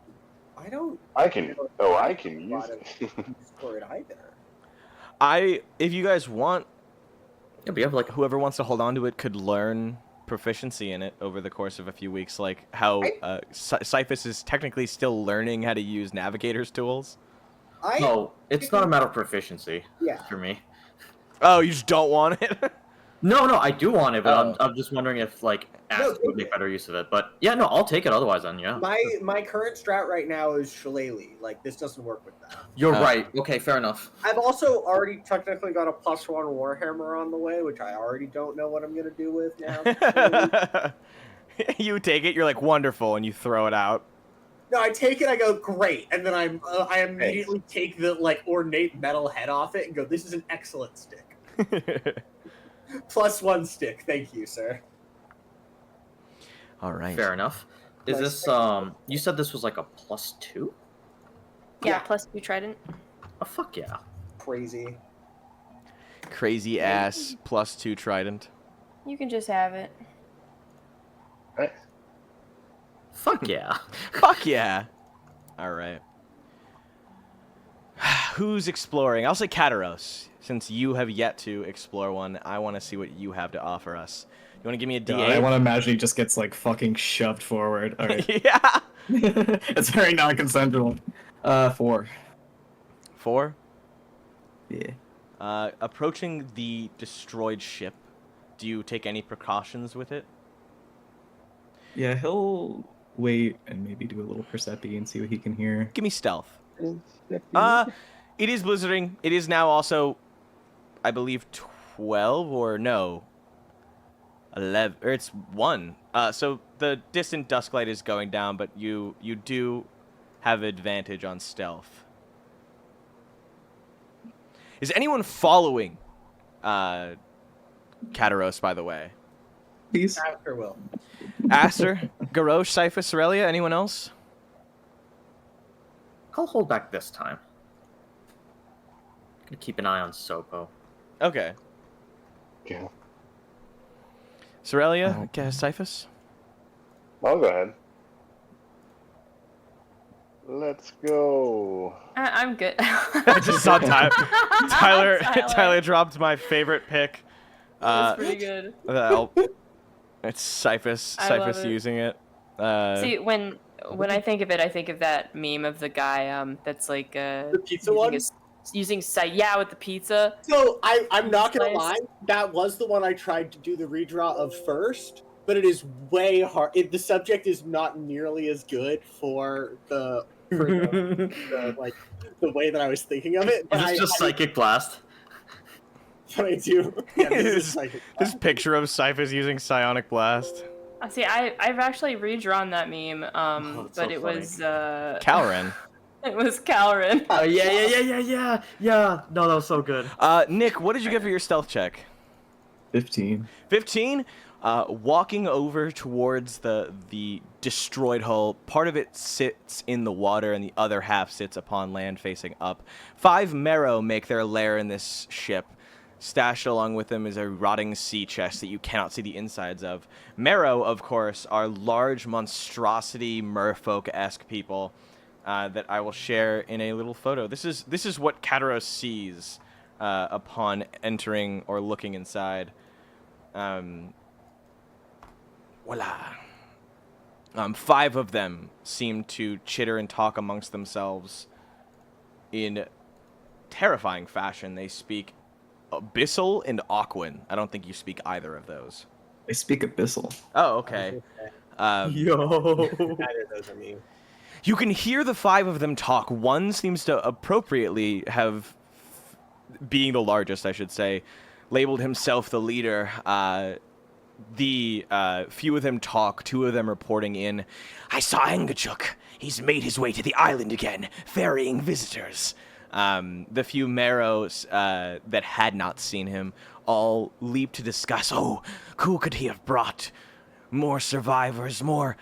don't. I can. Oh, I can use it. For it either. If you guys want, Yeah, we have like whoever wants to hold on to it could learn proficiency in it over the course of a few weeks, like how Cyphus is technically still learning how to use navigator's tools. No, it's not a matter of proficiency. Yeah. For me. Oh, you just don't want it? No, I'm just Oh. I'm just wondering if like Aster would make better use of it. But yeah, no, I'll take it. Otherwise, then yeah. My current strat right now is Shillelagh. Like, this doesn't work with that. You're right. Okay, fair enough. I've also already technically got a +1 Warhammer on the way, which I already don't know what I'm gonna do with now. You take it, you're like, wonderful, and you throw it out. No, I take it, I go, great, and then I immediately take the, like, ornate metal head off it and go, this is an excellent stick. +1 stick, thank you, sir. All right. Fair enough. Is this you said this was like a +2? Yeah, +2 trident. Oh fuck yeah. Crazy. Crazy ass +2 trident. You can just have it. Nice. Fuck yeah. Fuck yeah. All right. Who's exploring? I'll say Kataros. Since you have yet to explore one, I want to see what you have to offer us. You want to give me a D8? I want to imagine he just gets like fucking shoved forward. All right. Yeah. It's very non-consensual. 4. 4? Yeah. Approaching the destroyed ship, do you take any precautions with it? Yeah, he'll wait and maybe do a little percepi and see what he can hear. Give me stealth. It is blizzarding. It is now also, I believe, 12 or no, 11. Or it's 1. So the distant dusklight is going down, but you do have advantage on stealth. Is anyone following Kataros, by the way? Please. Aster will. Aster, Garrosh, Cyphus, Cerelia, anyone else? I'll hold back this time. Gonna keep an eye on Sopo. Okay. Yeah. Cerelia, Cyphus? I'll go ahead. Let's go. I'm good. I just saw Tyler. Tyler dropped my favorite pick. That's pretty good. It's Cyphus. I love Cyphus it. using it. See, when I think of it, I think of that meme of the guy that's like The pizza using one? using sight. Yeah, with the pizza. So I'm not gonna Nice. lie, that was the one I tried to do the redraw of first, but it is way hard. The subject is not nearly as good for the like the way that I was thinking of it. But Is this just Psychic Blast? But I do. Yeah, this is psychic. This picture of Cyphus using Psionic Blast. See, I've actually redrawn that meme, it's but so it funny. was Calren. it was Calren. Oh yeah. No, that was so good. Nick, what did you get for your stealth check? 15. 15. Walking over towards the destroyed hull, part of it sits in the water and the other half sits upon land facing up. 5 Marrow make their lair in this ship. Stashed along with them is a rotting sea chest that you cannot see the insides of. Marrow, of course, are large monstrosity merfolk-esque people that I will share in a little photo. This is what Kataros sees upon entering or looking inside. Voila. 5 of them seem to chitter and talk amongst themselves in terrifying fashion. They speak Abyssal and Aquan. I don't think you speak either of those. They speak Abyssal. Oh, okay. Yo. Neither of those are me. You can hear the 5 of them talk. One seems to appropriately have, being the largest, I should say, labeled himself the leader. The few of them talk, 2 of them reporting in. I saw Angachuk. He's made his way to the island again, ferrying visitors. The few Marrows that had not seen him all leap to discuss, oh, who could he have brought? More survivors, more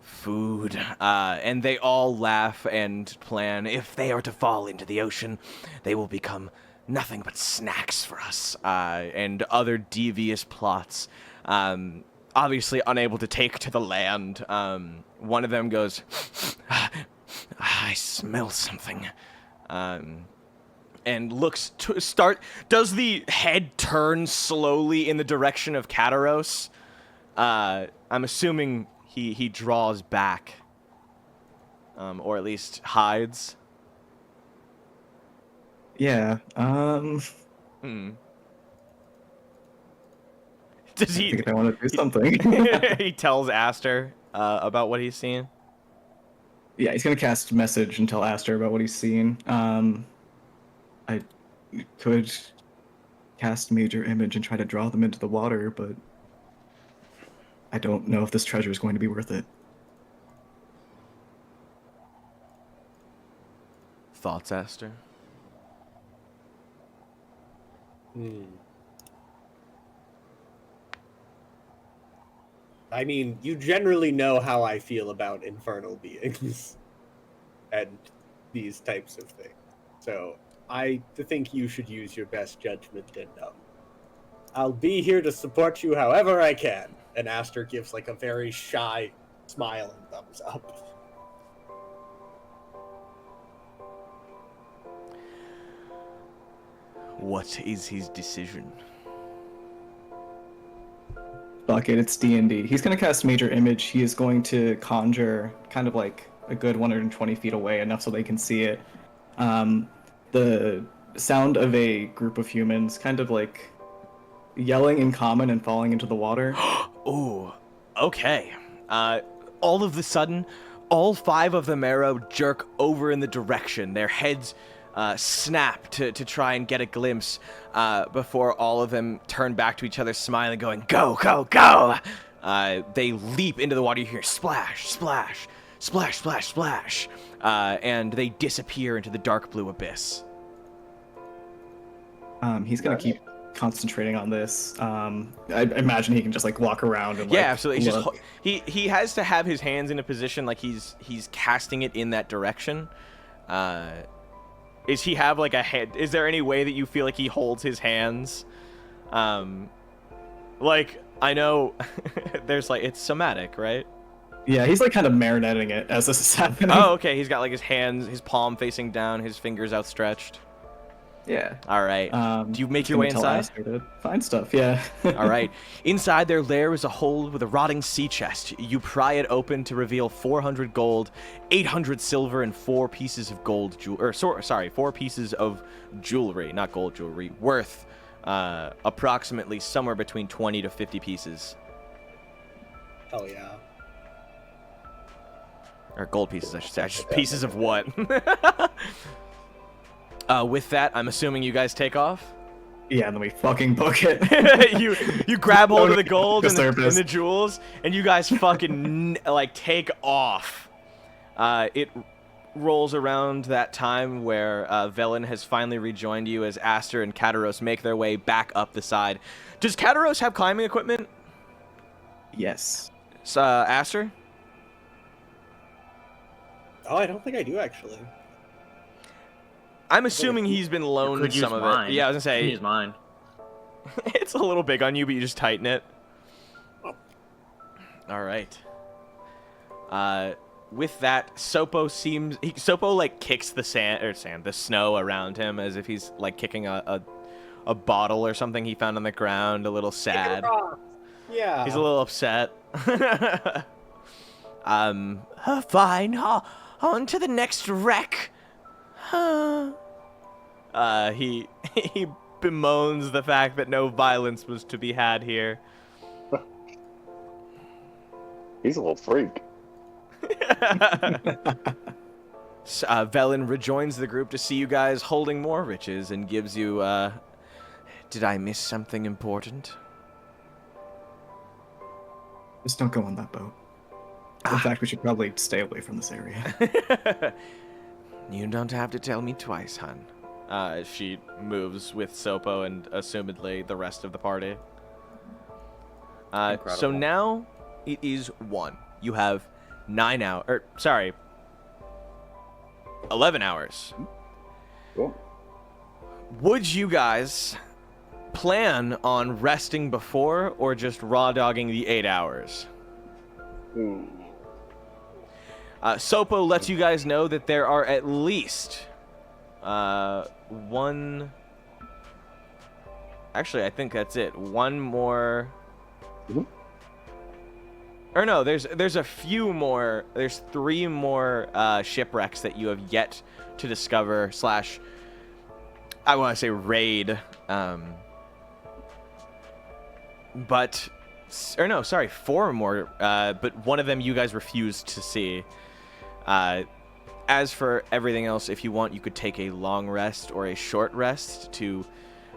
food. And they all laugh and plan, if they are to fall into the ocean, they will become nothing but snacks for us, and other devious plots. Obviously unable to take to the land. One of them goes, I smell something. And looks to does the head turn slowly in the direction of Kataros? I'm assuming he draws back. Or at least hides. Yeah. Does I he? think I want to do something. He tells Aster about what he's seeing. Yeah, he's gonna cast message and tell Aster about what he's seen. I could cast major image and try to draw them into the water, but I don't know if this treasure is going to be worth it. Thoughts, Aster? I mean, you generally know how I feel about infernal beings and these types of things. So I think you should use your best judgment and know. I'll be here to support you however I can. And Aster gives like a very shy smile and thumbs up. What is his decision? Fuck it, it's D&D. He's gonna cast major image. He is going to conjure kind of like a good 120 feet away, enough so they can see it. The sound of a group of humans kind of like yelling in common and falling into the water. Ooh, okay. All of a sudden, all 5 of the Marrow jerk over in the direction. Their heads snap to try and get a glimpse before all of them turn back to each other, smiling, going, go, go, go! They leap into the water. You hear splash, splash, splash, splash, splash, and they disappear into the dark blue abyss. He's gonna keep concentrating on this. I imagine he can just like walk around and Yeah, absolutely. It's just he has to have his hands in a position like he's casting it in that direction. Is he have like a head? Is there any way that you feel like he holds his hands? Like I know there's like it's somatic, right? Yeah, he's like kind of marionetting it as this is happening. Oh, okay. He's got like his hands, his palm facing down, his fingers outstretched. Yeah. All right. Do you make your way Gonna tell inside? Aster to find stuff, yeah. All right. Inside their lair is a hole with a rotting sea chest. You pry it open to reveal 400 gold, 800 silver, and 4 pieces of gold sorry, 4 pieces of jewelry, not gold jewelry, worth approximately somewhere between 20 to 50 pieces. Hell yeah. Or gold pieces, I should say. Pieces of what? With that, I'm assuming you guys take off. Yeah, and then we fucking book it. you grab hold of the gold and Disturbance. the jewels, and you guys fucking like take off. It rolls around that time where Velen has finally rejoined you as Aster and Kataros make their way back up the side. Does Kataros have climbing equipment? Yes. Aster? Oh, I don't think I do actually. I'm assuming he's been loaned Could use some of mine. it. Yeah, I was gonna You can say use mine. it's a little big on you, but you just tighten it. All right. With that, Sopo like kicks the the snow around him as if he's like kicking a bottle or something he found on the ground. A little sad. Yeah. He's a little upset. Fine. On to the next wreck. He bemoans the fact that no violence was to be had here. He's a little freak. Velen rejoins the group to see you guys holding more riches and gives you, did I miss something important? Just don't go on that boat. In fact, we should probably stay away from this area. You don't have to tell me twice, hun. She moves with Sopo and assumedly the rest of the party. So Incredible. now it is 1. You have 11 hours. Cool. Would you guys plan on resting before or just raw dogging the 8 hours? Hmm. Sopo lets you guys know that there are at least one. Actually, I think that's it. One more. Mhm. Or no, there's a few more. There's 3 more shipwrecks that you have yet to discover. / I want to say raid. But. Or no, sorry, 4 more. But one of them you guys refused to see. As for everything else, if you want, you could take a long rest or a short rest to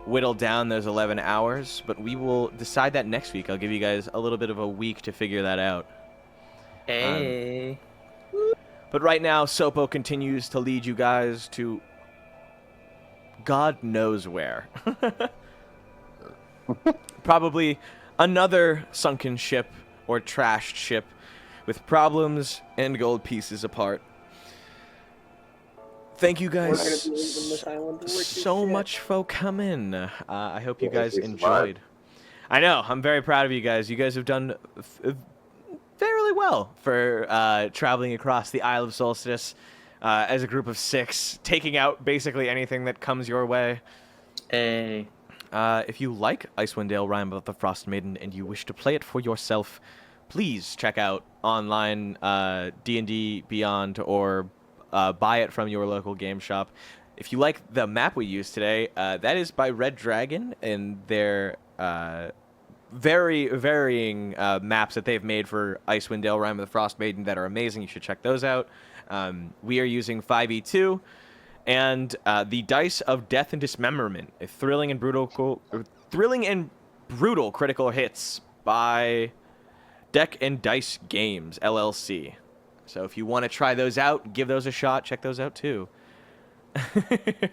whittle down those 11 hours, but we will decide that next week. I'll give you guys a little bit of a week to figure that out. Hey. But right now, Sopo continues to lead you guys to God knows where. Probably another sunken ship or trashed ship with problems and gold pieces apart. Thank you We're not gonna guys be leaving this island to work this so shit. much for coming. I hope you Well, guys we enjoyed. survived. I know. I'm very proud of you guys. You guys have done fairly well for traveling across the Isle of Solstice as a group of 6, taking out basically anything that comes your way. Hey. If you like Icewind Dale Rime of the Frost Maiden and you wish to play it for yourself, please check out online D&D Beyond or buy it from your local game shop. If you like the map we used today, that is by Red Dragon and their very varying maps that they've made for Icewind Dale Rime of the Frost Maiden that are amazing. You should check those out. We are using 5e2 and the Dice of Death and Dismemberment, a thrilling and brutal critical hits by Deck and Dice Games, LLC. So if you want to try those out, give those a shot, check those out too. If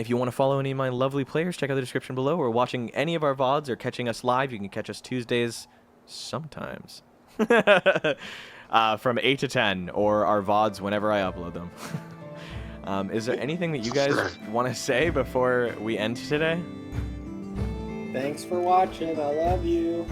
you want to follow any of my lovely players, check out the description below. Or watching any of our VODs or catching us live, you can catch us Tuesdays sometimes. From 8 to 10, or our VODs whenever I upload them. Is there anything that you guys want to say before we end today? Thanks for watching. I love you.